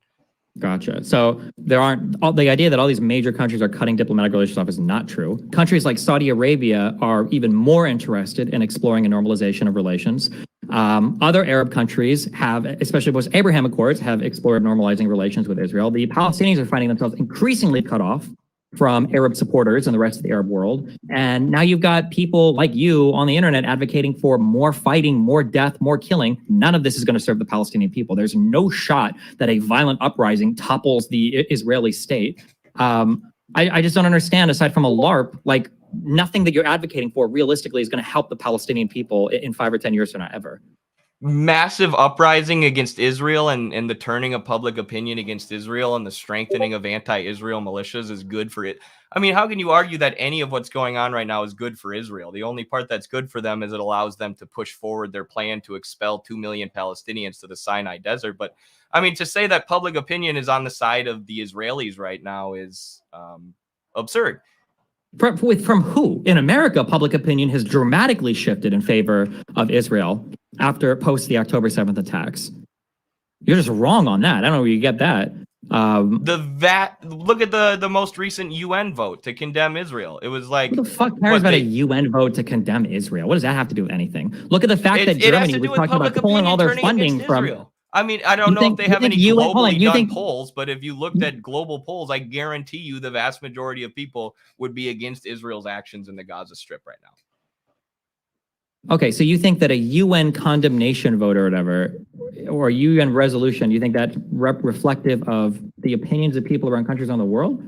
Gotcha. So there aren't the idea that all these major countries are cutting diplomatic relations off is not true. Countries like Saudi Arabia are even more interested in exploring a normalization of relations. Other Arab countries have, especially post-Abraham Accords, have explored normalizing relations with Israel. The Palestinians are finding themselves increasingly cut off from Arab supporters and the rest of the Arab world. And now you've got people like you on the internet advocating for more fighting, more death, more killing. None of this is going to serve the Palestinian people. There's no shot that a violent uprising topples the Israeli state. I just don't understand, aside from a LARP, like nothing that you're advocating for realistically is going to help the Palestinian people in 5 or 10 years from now, ever. Massive uprising against Israel and the turning of public opinion against Israel and the strengthening of anti-Israel militias is good for it. I mean, how can you argue that any of what's going on right now is good for Israel? The only part that's good for them is it allows them to push forward their plan to expel 2 million Palestinians to the Sinai Desert. But I mean, to say that public opinion is on the side of the Israelis right now is absurd. From who? In America, public opinion has dramatically shifted in favor of Israel after post the October 7th attacks. You're just wrong on that. I don't know where you get that. Look at the most recent UN vote to condemn Israel. It was like, who the fuck cares about a UN vote to condemn Israel? What does that have to do with anything? Look at the fact that Germany was talking about pulling all their funding from Israel. I mean, I don't know if they have any globally done polls, but if you looked at global polls, I guarantee you the vast majority of people would be against Israel's actions in the Gaza Strip right now. Okay, so you think that a UN condemnation vote or whatever, or a UN resolution, you think that's reflective of the opinions of people around countries around the world?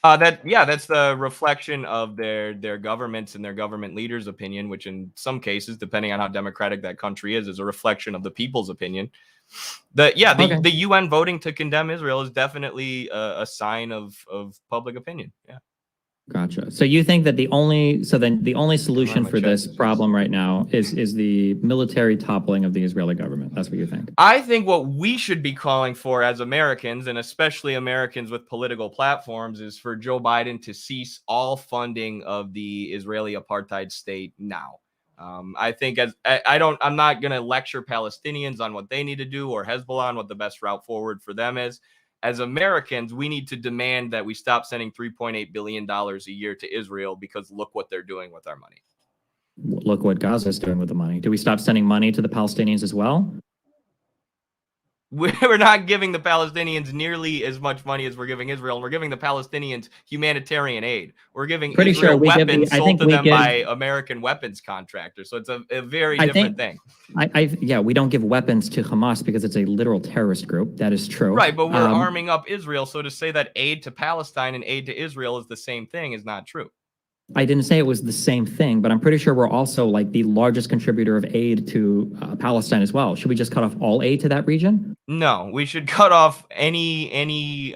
That's the reflection of their governments and their government leaders' opinion, which in some cases, depending on how democratic that country is a reflection of the people's opinion. The UN voting to condemn Israel is definitely a sign of public opinion. Yeah. Gotcha. So you think that the only solution for this problem right now is the military toppling of the Israeli government. That's what you think? I think what we should be calling for as Americans, and especially Americans with political platforms, is for Joe Biden to cease all funding of the Israeli apartheid state now. I think I'm not going to lecture Palestinians on what they need to do or Hezbollah on what the best route forward for them is. As Americans, we need to demand that we stop sending $3.8 billion a year to Israel, because look what they're doing with our money. Look what Gaza is doing with the money. Do we stop sending money to the Palestinians as well? We're not giving the Palestinians nearly as much money as we're giving Israel, and we're giving the Palestinians humanitarian aid. We're giving Israel weapons sold to them by American weapons contractors. So it's a very different thing. We don't give weapons to Hamas because it's a literal terrorist group. That is true. Right, but we're arming up Israel. So to say that aid to Palestine and aid to Israel is the same thing is not true. I didn't say it was the same thing, but I'm pretty sure we're also like the largest contributor of aid to Palestine as well. Should we just cut off all aid to that region? No, we should cut off any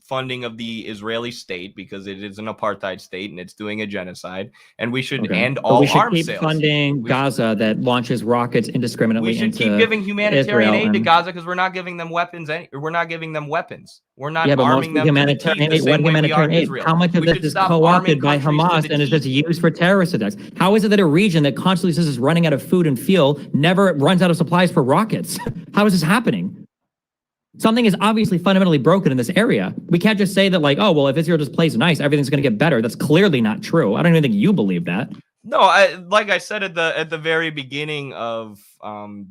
funding of the Israeli state, because it is an apartheid state and it's doing a genocide. And we should end all arms sales. We should keep funding Gaza that launches rockets indiscriminately. We should keep giving humanitarian aid to Gaza, because we're not giving them weapons. We're not giving them weapons. We're not arming them. Humanitarian aid. What humanitarian aid? How much of this is co-opted by Hamas and is just used for terrorist attacks? How is it that a region that constantly says is running out of food and fuel never runs out of supplies for rockets? How is this happening? Something is obviously fundamentally broken in this area. We can't just say that, like, oh, well, if Israel just plays nice, everything's going to get better. That's clearly not true. I don't even think you believe that. No, like I said at the very beginning of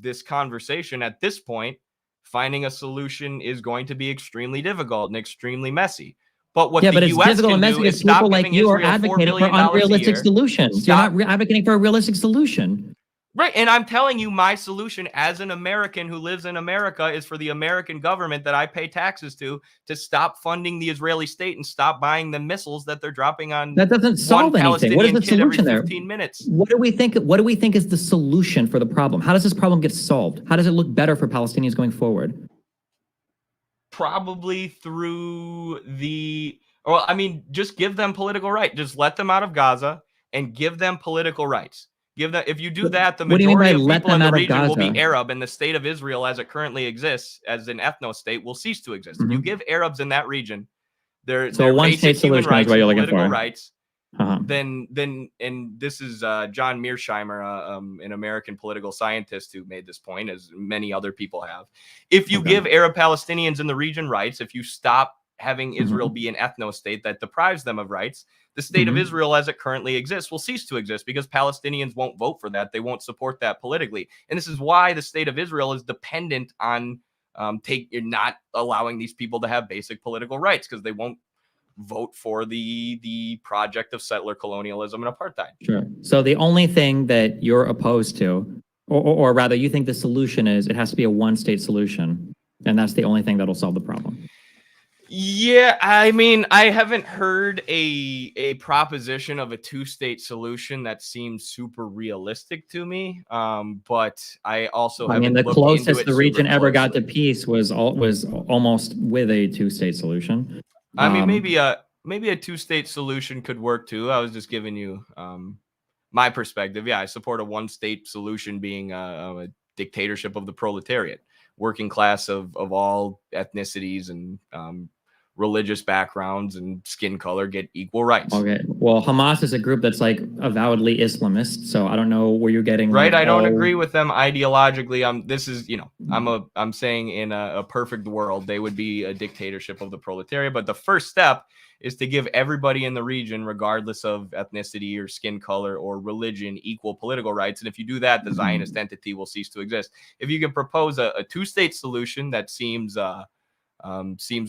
this conversation, at this point, finding a solution is going to be extremely difficult and extremely messy. But what the U.S. can do is stop people like you are advocating for unrealistic solutions. You're not advocating for a realistic solution. Right, and I'm telling you, my solution as an American who lives in America is for the American government that I pay taxes to stop funding the Israeli state and stop buying the missiles that they're dropping on. That doesn't solve anything. What is the solution there? 15 minutes. What do we think is the solution for the problem? How does this problem get solved? How does it look better for Palestinians going forward? Probably through just give them political rights. Just let them out of Gaza and give them political rights. If you do that, the majority of people in the region will be Arab, and the state of Israel, as it currently exists, as an ethno-state, will cease to exist. If you give Arabs in that region their basic human rights, political rights, then and this is John Mearsheimer, an American political scientist who made this point, as many other people have. If you give Arab Palestinians in the region rights, if you stop having Israel be an ethno-state that deprives them of rights, the state of Israel as it currently exists will cease to exist, because Palestinians won't vote for that. They won't support that politically. And this is why the state of Israel is dependent on not allowing these people to have basic political rights, because they won't vote for the project of settler colonialism and apartheid. Sure. So the only thing that you're opposed to, or rather, you think the solution is it has to be a one-state solution, and that's the only thing that'll solve the problem. Yeah, I mean, I haven't heard a proposition of a two-state solution that seems super realistic to me. But I also I mean, haven't the looked into closest it the region super ever got to closely. peace was almost with a two-state solution. I mean, maybe a two-state solution could work too. I was just giving you my perspective. Yeah, I support a one-state solution being a dictatorship of the proletariat, working class of all ethnicities and religious backgrounds and skin color get equal rights. Okay. Well, Hamas is a group that's like avowedly Islamist, so I don't know where you're getting Right, like I don't all... agree with them ideologically. This is, I'm saying in a perfect world they would be a dictatorship of the proletariat, but the first step is to give everybody in the region, regardless of ethnicity or skin color or religion, equal political rights. And if you do that, the Zionist entity will cease to exist. If you can propose a two-state solution that seems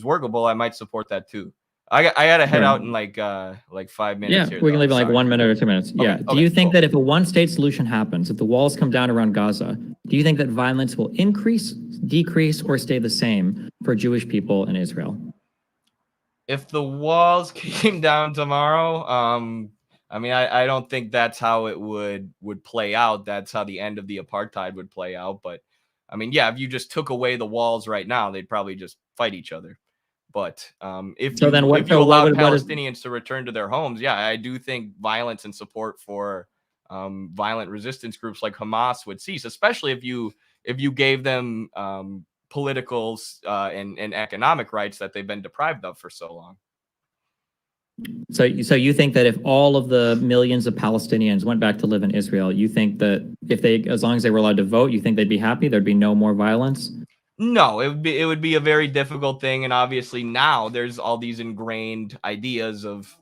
workable, I might support that too. I gotta head out in like 5 minutes here. We can though. leave in like Sorry. 1 minute or 2 minutes. Okay, Yeah. okay, Do you think cool. that if a one-state solution happens, if the walls come down around Gaza, do you think that violence will increase, decrease, or stay the same for Jewish people in Israel? If the walls came down tomorrow, I mean, I don't think that's how it would play out. That's how the end of the apartheid would play out. But I mean, yeah, if you just took away the walls right now, they'd probably just fight each other. But if you allowed Palestinians to return to their homes, yeah, I do think violence and support for violent resistance groups like Hamas would cease, especially if you gave them political and economic rights that they've been deprived of for so long. So you think that if all of the millions of Palestinians went back to live in Israel, you think that as long as they were allowed to vote, you think they'd be happy? There'd be no more violence? No, it would be a very difficult thing, and obviously now there's all these ingrained ideas of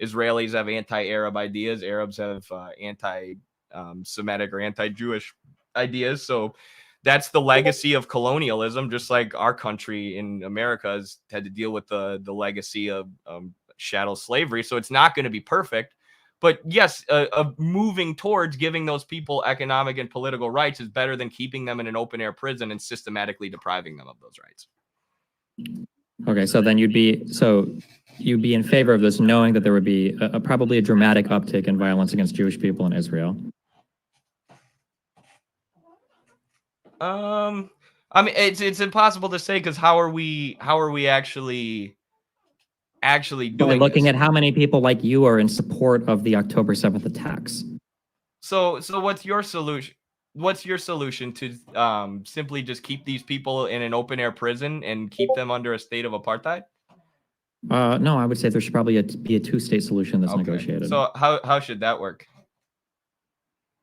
Israelis have anti-Arab ideas, Arabs have anti-Semitic or anti-Jewish ideas. So that's the legacy of colonialism, just like our country in America has had to deal with the legacy of chattel slavery. So it's not going to be perfect. But yes, moving towards giving those people economic and political rights is better than keeping them in an open air prison and systematically depriving them of those rights. Okay, so then you'd be in favor of this, knowing that there would be probably a dramatic uptick in violence against Jewish people in Israel. I mean, it's impossible to say, because how are we actually doing by looking this? At how many people like you are in support of the October 7th attacks. So what's your solution? What's your solution to simply just keep these people in an open air prison and keep them under a state of apartheid? No, I would say there should probably be a two-state solution that's negotiated. So how should that work?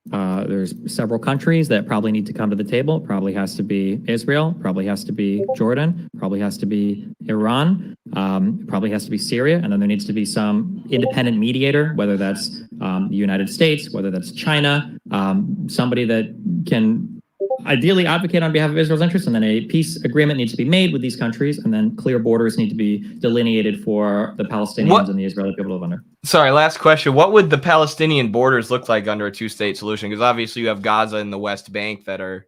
There's several countries that probably need to come to the table. Probably has to be Israel, probably has to be Jordan, probably has to be Iran, probably has to be Syria, and then there needs to be some independent mediator, whether that's the United States, whether that's China, somebody that can ideally advocate on behalf of Israel's interests, and then a peace agreement needs to be made with these countries, and then clear borders need to be delineated for the Palestinians and the Israeli people to live under. Sorry, last question. What would the Palestinian borders look like under a two-state solution? Because obviously you have Gaza and the West Bank that are,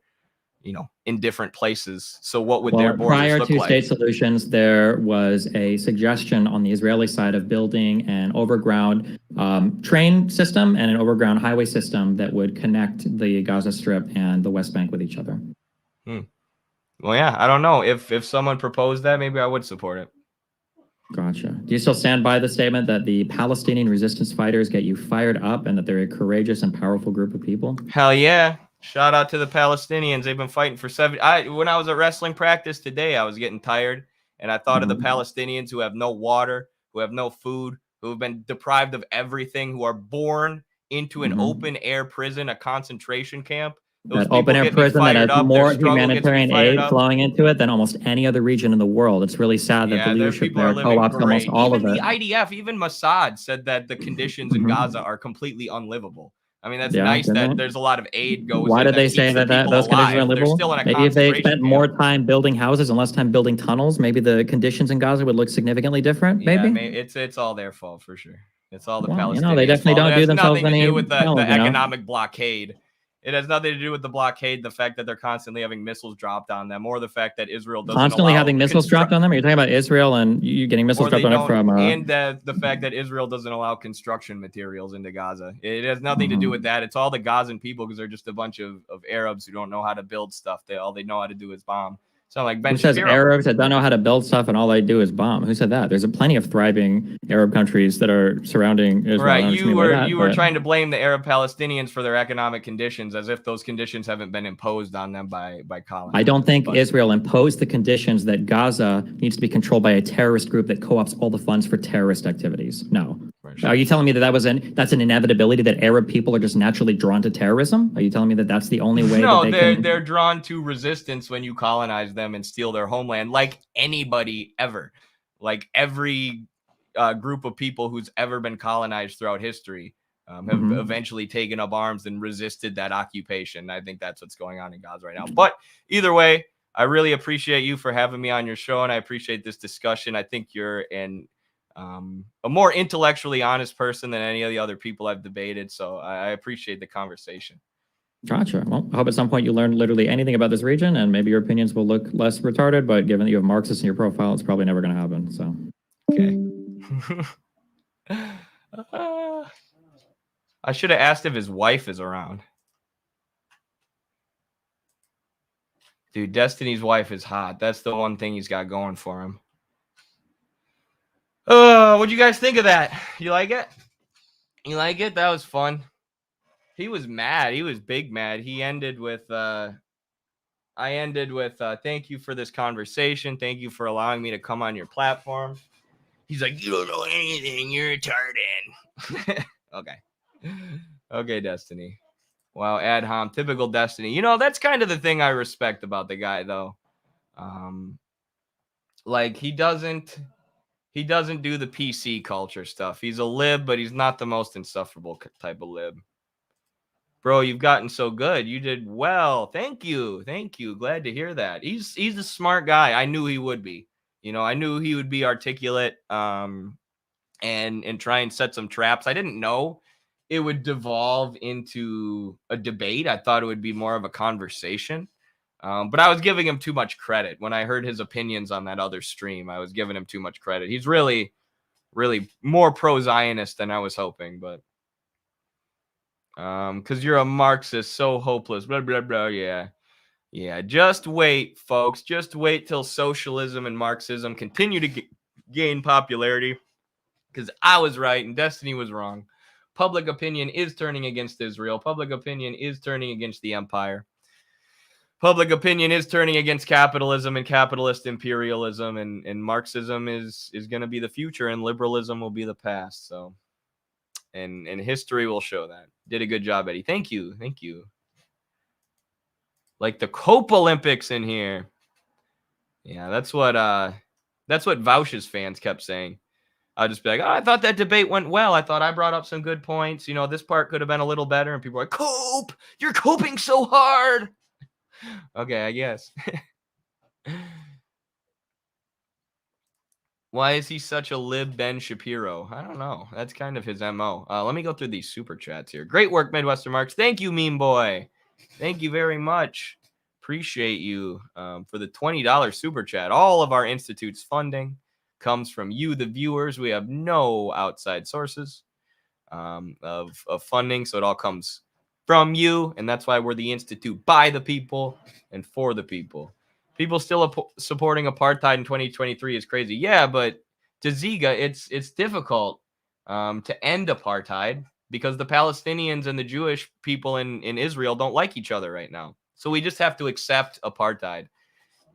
in different places. So what would their borders look like? Prior to state solutions, there was a suggestion on the Israeli side of building an overground train system and an overground highway system that would connect the Gaza Strip and the West Bank with each other. Well, yeah, I don't know. If someone proposed that, maybe I would support it. Gotcha. Do you still stand by the statement that the Palestinian resistance fighters get you fired up and that they're a courageous and powerful group of people? Hell yeah. Shout out to the Palestinians. They've been fighting for when I was at wrestling practice today, I was getting tired, and I thought of the Palestinians who have no water, who have no food, who have been deprived of everything, who are born into an open air prison, a concentration camp. Those that open air prison that has more humanitarian aid flowing into it than almost any other region in the world. It's really sad that the leadership there co-opts almost all of it. The IDF, even Mossad, said that the conditions in Gaza are completely unlivable. I mean, that's Yeah, nice didn't that they? there's a lot of aid goes Why in did that they say keeps the that people those conditions were alive. They're livable? still in a Maybe if they concentration spent more camp. time building houses and less time building tunnels, maybe the conditions in Gaza would look significantly different. Yeah, Maybe. it's all their fault for sure. It's all the Well, they Palestinians' definitely fault. It don't do has themselves nothing to do any with the felons, economic blockade. It has nothing to do with the blockade, the fact that they're constantly having missiles dropped on them, or the fact that Israel doesn't Constantly allow having missiles dropped on them. Are you talking about Israel and you getting missiles or they dropped on it don't, from? and the fact that Israel doesn't allow construction materials into Gaza. It has nothing to do with that. It's all the Gazan people because they're just a bunch of Arabs who don't know how to build stuff. All they know how to do is bomb. Sound like Ben Who says Shapiro. Arabs that don't know how to build stuff and all they do is bomb? Who said that? There's plenty of thriving Arab countries that are surrounding Israel. Right, you were trying to blame the Arab Palestinians for their economic conditions, as if those conditions haven't been imposed on them by colonizers. I don't think Israel imposed the conditions that Gaza needs to be controlled by a terrorist group that co-ops all the funds for terrorist activities. No. Are you telling me that that's an inevitability, that Arab people are just naturally drawn to terrorism? Are you telling me that that's the only way that they're drawn to resistance when you colonize them and steal their homeland, like anybody ever. Like every group of people who's ever been colonized throughout history have eventually taken up arms and resisted that occupation. I think that's what's going on in Gaza right now. But either way, I really appreciate you for having me on your show, and I appreciate this discussion. I think you're a more intellectually honest person than any of the other people I've debated, so I appreciate the conversation. Gotcha. Well, I hope at some point you learned literally anything about this region, and maybe your opinions will look less retarded, but given that you have Marxists in your profile, it's probably never going to happen. So, okay. I should have asked if his wife is around. Dude, Destiny's wife is hot. That's the one thing he's got going for him. What'd you guys think of that? You like it? You like it? That was fun. He was mad. He was big mad. He ended with I ended with thank you for this conversation. Thank you for allowing me to come on your platform. He's like, you don't know anything. You're retarded. Okay, Destiny. Wow, ad hom, typical Destiny. You know, that's kind of the thing I respect about the guy, though. Like he doesn't do the PC culture stuff. He's a lib, but he's not the most insufferable type of lib. Bro, you've gotten so good. You did well. Thank you. Glad to hear that. He's a smart guy. I knew he would be. You know, I knew he would be articulate and try and set some traps. I didn't know it would devolve into a debate. I thought it would be more of a conversation. But I was giving him too much credit. When I heard his opinions on that other stream, I was giving him too much credit. He's really, really more pro-Zionist than I was hoping, but because you're a Marxist, so hopeless, blah, blah, blah, yeah. Just wait, folks. Just wait till socialism and Marxism continue to gain popularity, because I was right and Destiny was wrong. Public opinion is turning against Israel. Public opinion is turning against the empire. Public opinion is turning against capitalism and capitalist imperialism, and Marxism is going to be the future, and liberalism will be the past. So, and history will show that. Did a good job, Eddie. Thank you. Like the Cope Olympics in here. Yeah, that's what Vouch's fans kept saying. I'll just be like, I thought that debate went well. I thought I brought up some good points. You know, this part could have been a little better. And people are like, Cope, you're coping so hard. Okay, I guess. Why is he such a lib Ben Shapiro? I don't know. That's kind of his MO. Let me go through these super chats here. Great work, Midwestern Marks. Thank you, Meme Boy. Thank you very much. Appreciate you for the $20 super chat. All of our Institute's funding comes from you, the viewers. We have no outside sources of funding, so it all comes from you, and that's why we're the Institute by the people and for the people. People still supporting apartheid in 2023 is crazy. Yeah, but to Ziga, it's difficult to end apartheid because the Palestinians and the Jewish people in Israel don't like each other right now. So we just have to accept apartheid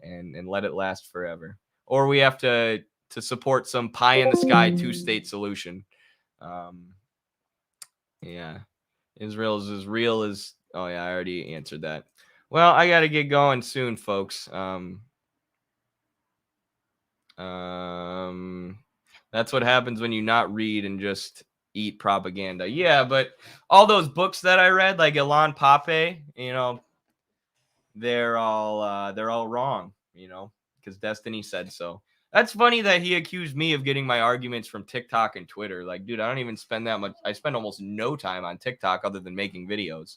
and let it last forever. Or we have to support some pie in the sky two-state solution. Yeah. Israel's as real as... Oh, yeah, I already answered that. Well, I got to get going soon, folks. That's what happens when you not read and just eat propaganda. Yeah, but all those books that I read, like Ilan Pape, they're all wrong, because Destiny said so. That's funny that he accused me of getting my arguments from TikTok and Twitter. Like, dude, I don't even spend that much. I spend almost no time on TikTok other than making videos.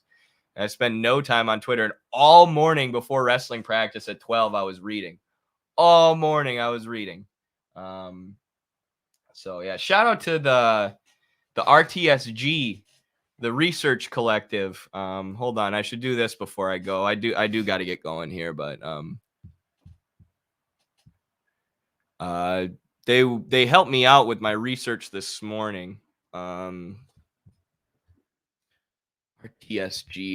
And I spend no time on Twitter. And all morning before wrestling practice at 12, I was reading. All morning I was reading. So yeah, shout out to the RTSG, the research collective. Hold on, I should do this before I go. I do got to get going here, but they helped me out with my research this morning. RTSG,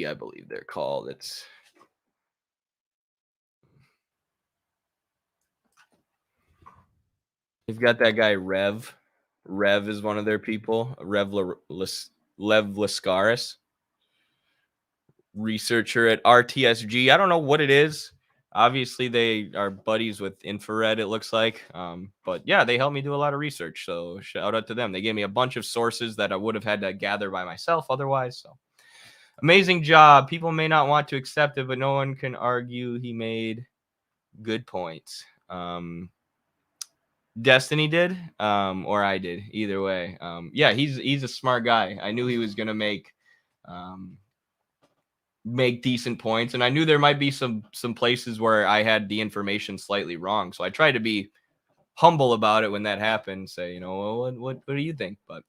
I believe they're called. You've got that guy Rev. Rev is one of their people. Lev Lascaris, researcher at RTSG. I don't know what it is. Obviously, they are buddies with Infrared, it looks like. But yeah, they helped me do a lot of research. So shout out to them. They gave me a bunch of sources that I would have had to gather by myself otherwise. So amazing job. People may not want to accept it, but no one can argue he made good points. Destiny did, or I did. Either way. Yeah, he's a smart guy. I knew he was gonna make decent points, and I knew there might be some places where I had the information slightly wrong. So I tried to be humble about it when that happened. Say, well, what do you think? But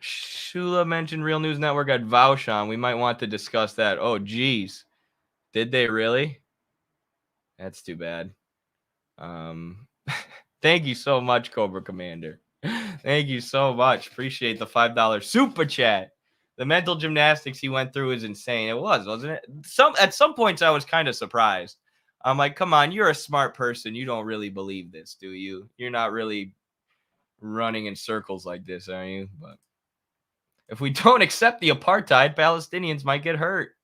Shula mentioned Real News Network at Vaushan. We might want to discuss that. Oh, geez. Did they really? That's too bad. Thank you so much, Cobra Commander. Thank you so much. Appreciate the $5 super chat. The mental gymnastics he went through is insane. It was, wasn't it? At some points I was kind of surprised. I'm like, come on, you're a smart person. You don't really believe this, do you? You're not really running in circles like this, are you? But if we don't accept the apartheid, Palestinians might get hurt.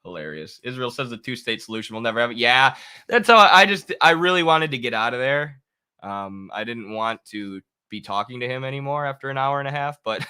Hilarious. Israel says the two-state solution will never have it. Yeah, that's how I really wanted to get out of there. I didn't want to be talking to him anymore after an hour and a half, but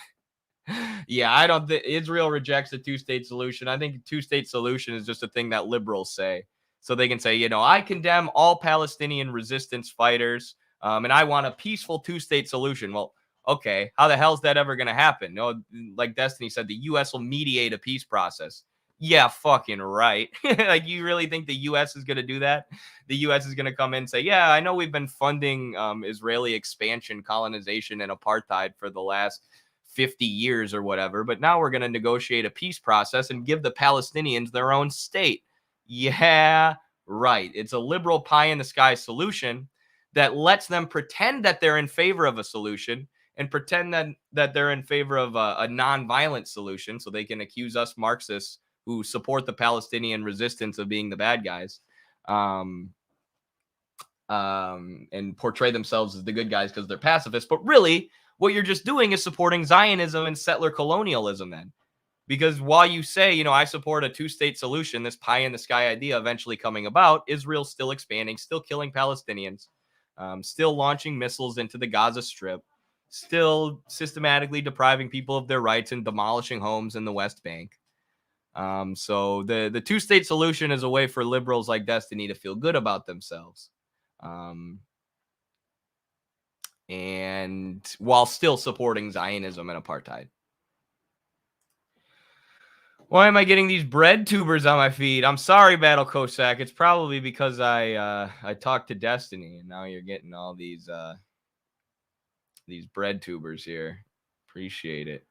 yeah, I don't think Israel rejects the two-state solution. I think the two-state solution is just a thing that liberals say. So they can say, I condemn all Palestinian resistance fighters, and I want a peaceful two-state solution. Well, okay, how the hell is that ever going to happen? No, like Destiny said, the U.S. will mediate a peace process. Yeah, fucking right. Like, you really think the U.S. is going to do that? The U.S. is going to come in and say, yeah, I know we've been funding Israeli expansion, colonization, and apartheid for the last 50 years or whatever, but now we're going to negotiate a peace process and give the Palestinians their own state. Yeah, right. It's a liberal pie-in-the-sky solution that lets them pretend that they're in favor of a solution and pretend that they're in favor of a non-violent solution, so they can accuse us Marxists who support the Palestinian resistance of being the bad guys, and portray themselves as the good guys because they're pacifists. But really, what you're just doing is supporting Zionism and settler colonialism then. Because while you say, I support a two-state solution, this pie-in-the-sky idea eventually coming about, Israel's still expanding, still killing Palestinians, still launching missiles into the Gaza Strip, still systematically depriving people of their rights and demolishing homes in the West Bank. So the two-state solution is a way for liberals like Destiny to feel good about themselves. And while still supporting Zionism and apartheid. Why am I getting these bread tubers on my feed? I'm sorry, Battle Cossack. It's probably because I talked to Destiny, and now you're getting all these bread tubers here. Appreciate it.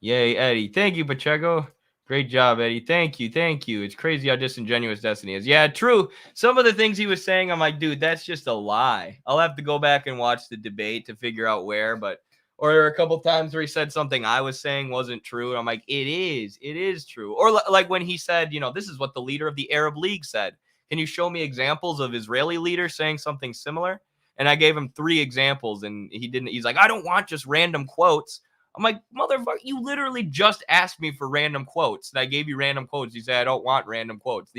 Yay, Eddie. Thank you, Pacheco. Great job, Eddie. Thank you. It's crazy how disingenuous Destiny is. Yeah, true. Some of the things he was saying, I'm like, dude, that's just a lie. I'll have to go back and watch the debate to figure out where, or a couple times where he said something I was saying wasn't true. And I'm like, it is true. Or like when he said, this is what the leader of the Arab League said. Can you show me examples of Israeli leaders saying something similar? And I gave him 3 examples, and he didn't. He's like, I don't want just random quotes. I'm like, motherfucker, you literally just asked me for random quotes, and I gave you random quotes. You said, I don't want random quotes.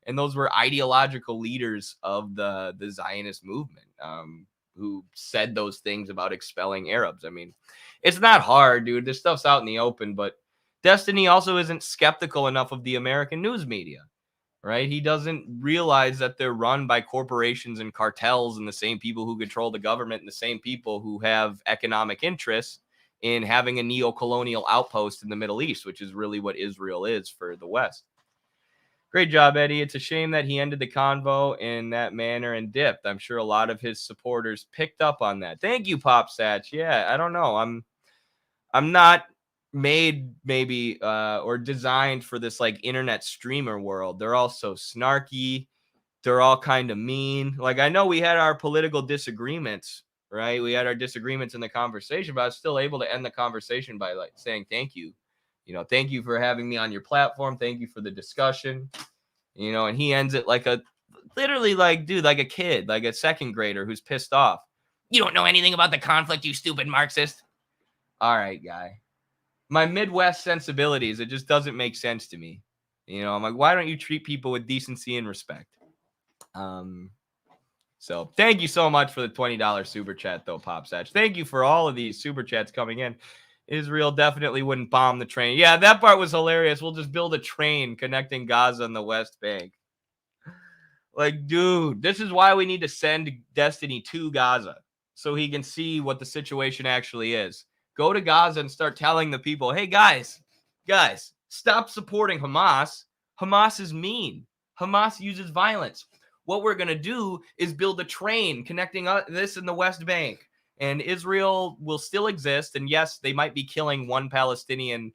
And those were ideological leaders of the Zionist movement, who said those things about expelling Arabs. I mean, it's not hard, dude. This stuff's out in the open, but Destiny also isn't skeptical enough of the American news media, right? He doesn't realize that they're run by corporations and cartels and the same people who control the government and the same people who have economic interests in having a neo-colonial outpost in the Middle East, which is really what Israel is for the West. Great job, Eddie. It's a shame that he ended the convo in that manner and dipped. I'm sure a lot of his supporters picked up on that. Thank you, Pop Satch. Yeah, I don't know. I'm not made maybe or designed for this like internet streamer world. They're all so snarky. They're all kind of mean. Like, I know we had our political disagreements, right? We had our disagreements in the conversation, but I was still able to end the conversation by like saying thank you. Thank you for having me on your platform. Thank you for the discussion. And he ends it like literally like, dude, like a kid, like a second grader who's pissed off. You don't know anything about the conflict, you stupid Marxist. All right, guy. My Midwest sensibilities, it just doesn't make sense to me. I'm like, why don't you treat people with decency and respect? So thank you so much for the $20 super chat, though, Pop Satch. Thank you for all of these super chats coming in. Israel definitely wouldn't bomb the train. Yeah, that part was hilarious. We'll just build a train connecting Gaza and the West Bank. Like, dude, this is why we need to send Destiny to Gaza so he can see what the situation actually is. Go to Gaza and start telling the people, hey, guys, stop supporting Hamas. Hamas is mean. Hamas uses violence. What we're going to do is build a train connecting this and the West Bank. And Israel will still exist. And yes, they might be killing one Palestinian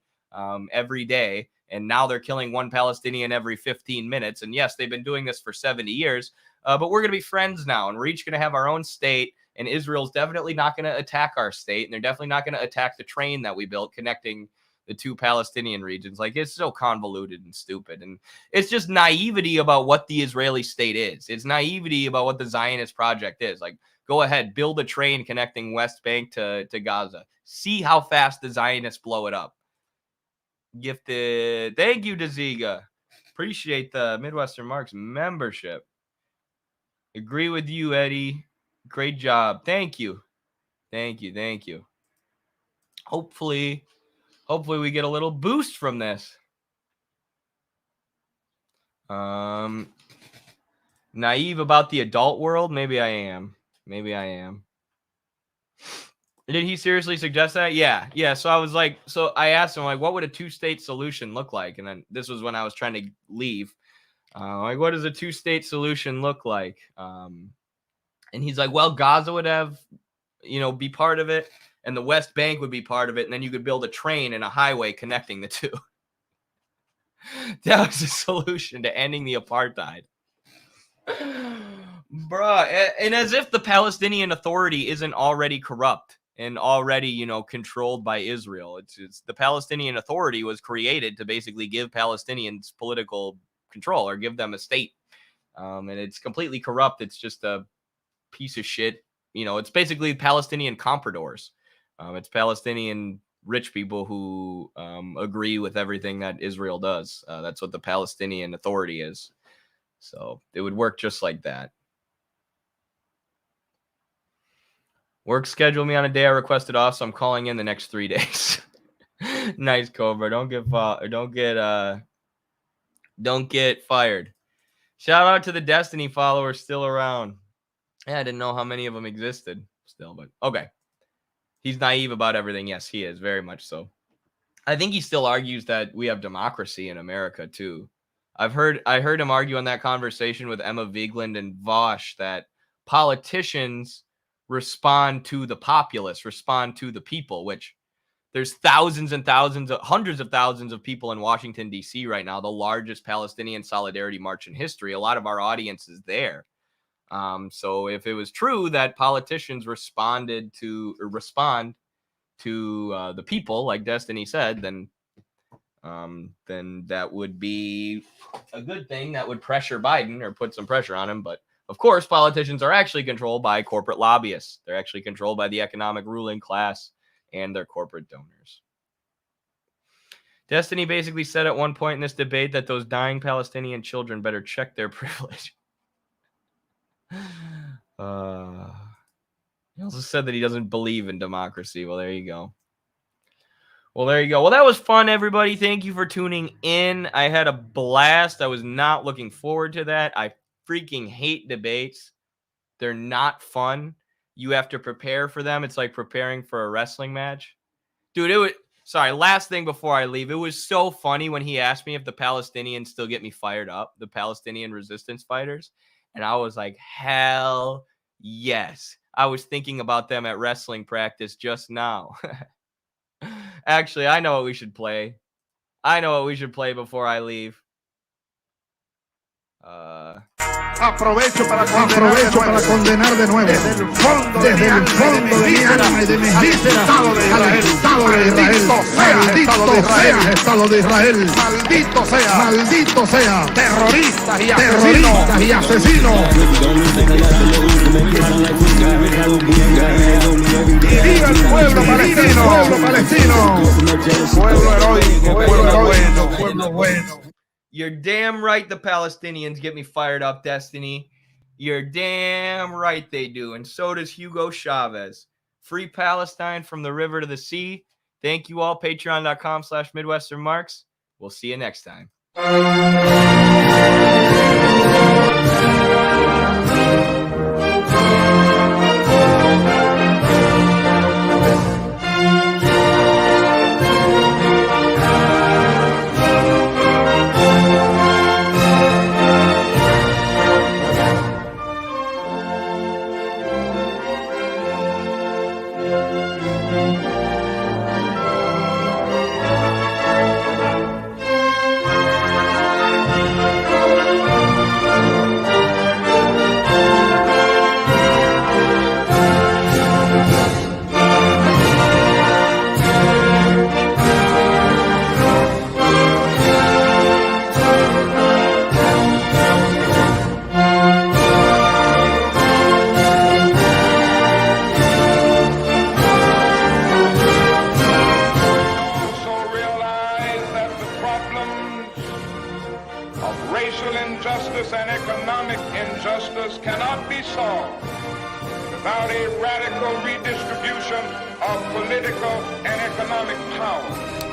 every day. And now they're killing one Palestinian every 15 minutes. And yes, they've been doing this for 70 years. But we're going to be friends now. And we're each going to have our own state. And Israel's definitely not going to attack our state. And they're definitely not going to attack the train that we built connecting the two Palestinian regions. Like, it's so convoluted and stupid. And it's just naivety about what the Israeli state is. It's naivety about what the Zionist project is. Like, go ahead, build a train connecting West Bank to Gaza. See how fast the Zionists blow it up. Gifted. Thank you, Daziga. Appreciate the Midwestern Marks membership. Agree with you, Eddie. Great job. Thank you. Hopefully we get a little boost from this. Naive about the adult world? Maybe I am. Did he seriously suggest that? Yeah. So I asked him, like, what would a two-state solution look like? And then this was when I was trying to leave. Like, what does a two-state solution look like? And he's like, well, Gaza would have, be part of it, and the West Bank would be part of it, and then you could build a train and a highway connecting the two. That was the solution to ending the apartheid. Bruh, and as if the Palestinian Authority isn't already corrupt and already, controlled by Israel. It's the Palestinian Authority was created to basically give Palestinians political control or give them a state. And it's completely corrupt. It's just a piece of shit. It's basically Palestinian compradors. It's Palestinian rich people who agree with everything that Israel does. That's what the Palestinian Authority is. So it would work just like that. Work scheduled me on a day I requested off, so I'm calling in the next 3 days. Nice, Cobra. Don't get fired. Shout out to the Destiny followers still around. Yeah, I didn't know how many of them existed still, but okay. He's naive about everything. Yes, he is, very much so. I think he still argues that we have democracy in America too. I heard him argue in that conversation with Emma Vigeland and Vosh that politicians respond to the populace, respond to the people, which there's thousands and thousands, hundreds of thousands of people in Washington, D.C. right now, the largest Palestinian solidarity march in history. A lot of our audience is there. So if it was true that politicians respond to the people, like Destiny said, then that would be a good thing. That would pressure Biden or put some pressure on him. But of course, politicians are actually controlled by corporate lobbyists. They're actually controlled by the economic ruling class and their corporate donors. Destiny basically said at one point in this debate that those dying Palestinian children better check their privilege. He also said that he doesn't believe in democracy. Well, there you go. Well, that was fun, everybody. Thank you for tuning in. I had a blast. I was not looking forward to that. I freaking hate debates. They're not fun. You have to prepare for them. It's like preparing for a wrestling match. Dude, sorry, last thing before I leave. It was so funny when he asked me if the Palestinians still get me fired up, the Palestinian resistance fighters. And I was like, hell yes. I was thinking about them at wrestling practice just now. Actually, I know what we should play. Before I leave. Aprovecho para condenar de nuevo desde el fondo de mi alma y de mis vísceras al Estado de Israel. Maldito sea Estado de Israel. Maldito sea terroristas y asesinos. Y viva el pueblo palestino. Pueblo heroico, pueblo bueno. You're damn right the Palestinians get me fired up, Destiny. You're damn right they do. And so does Hugo Chavez. Free Palestine from the river to the sea. Thank you all. Patreon.com/MidwesternMarks. We'll see you next time. And economic injustice cannot be solved without a radical redistribution of political and economic power.